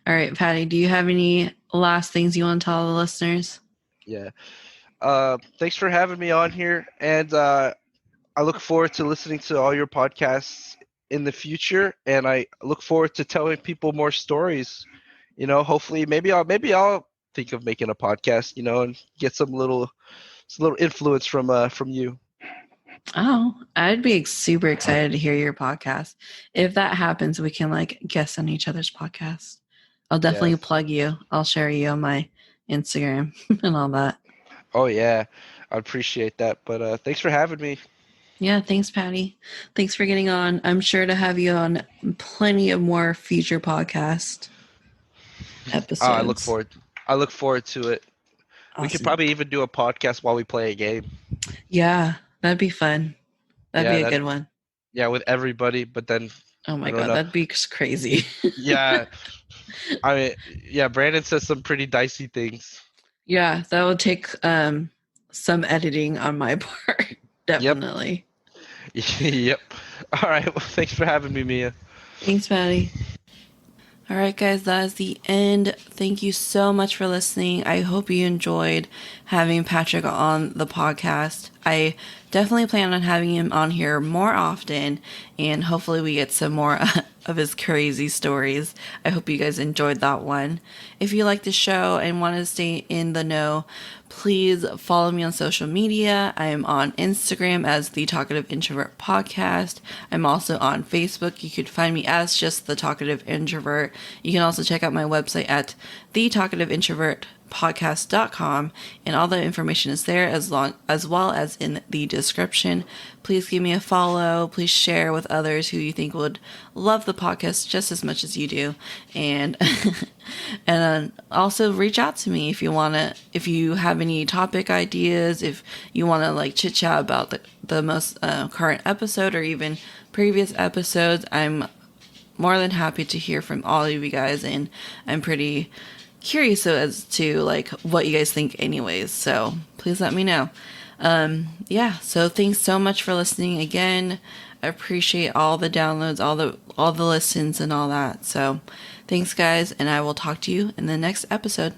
All right, Patty, do you have any last things you want to tell the listeners? Yeah. Thanks for having me on here, and I look forward to listening to all your podcasts in the future, and I look forward to telling people more stories. Hopefully, maybe I'll think of making a podcast, and get some little influence from you. Oh, I'd be super excited to hear your podcast. If that happens, we can like guest on each other's podcast. I'll definitely Yes. plug you. I'll share you on my Instagram and all that. Oh yeah, I appreciate that. But thanks for having me. Yeah, thanks, Patty. Thanks for getting on. I'm sure to have you on plenty of more future podcast I look episodes. forward. I look forward to it. We could Awesome. probably even do a podcast while we play a game. Yeah, that'd be fun. That'd be Yeah, a that good one. yeah with everybody. But then Oh I my don't God, know. that'd be crazy. Yeah, I mean, yeah. Brandon says some pretty dicey things. Yeah, that would take some editing on my part. Yep. Definitely. Yep. All right. Well, thanks for having me, Mia. Thanks, Patty. All right, guys, that is the end. Thank you so much for listening. I hope you enjoyed having Patrick on the podcast. I definitely plan on having him on here more often, and hopefully, we get some more of his crazy stories. I hope you guys enjoyed that one. If you like the show and want to stay in the know, please follow me on social media. I am on Instagram as the Talkative Introvert Podcast. I'm also on Facebook. You could find me as just the Talkative Introvert. You can also check out my website at thetalkativeintrovertpodcast.com, and all the information is there as well as in the description. Please give me a follow. Please share with others who you think would love the podcast just as much as you do, and and also reach out to me if you have any topic ideas, if you want to like chit chat about the most current episode or even previous episodes. I'm more than happy to hear from all of you guys, and I'm pretty curious as to like what you guys think anyways, so please let me know. Yeah, so thanks so much for listening again. I appreciate all the downloads, all the listens and all that. So thanks, guys, and I will talk to you in the next episode.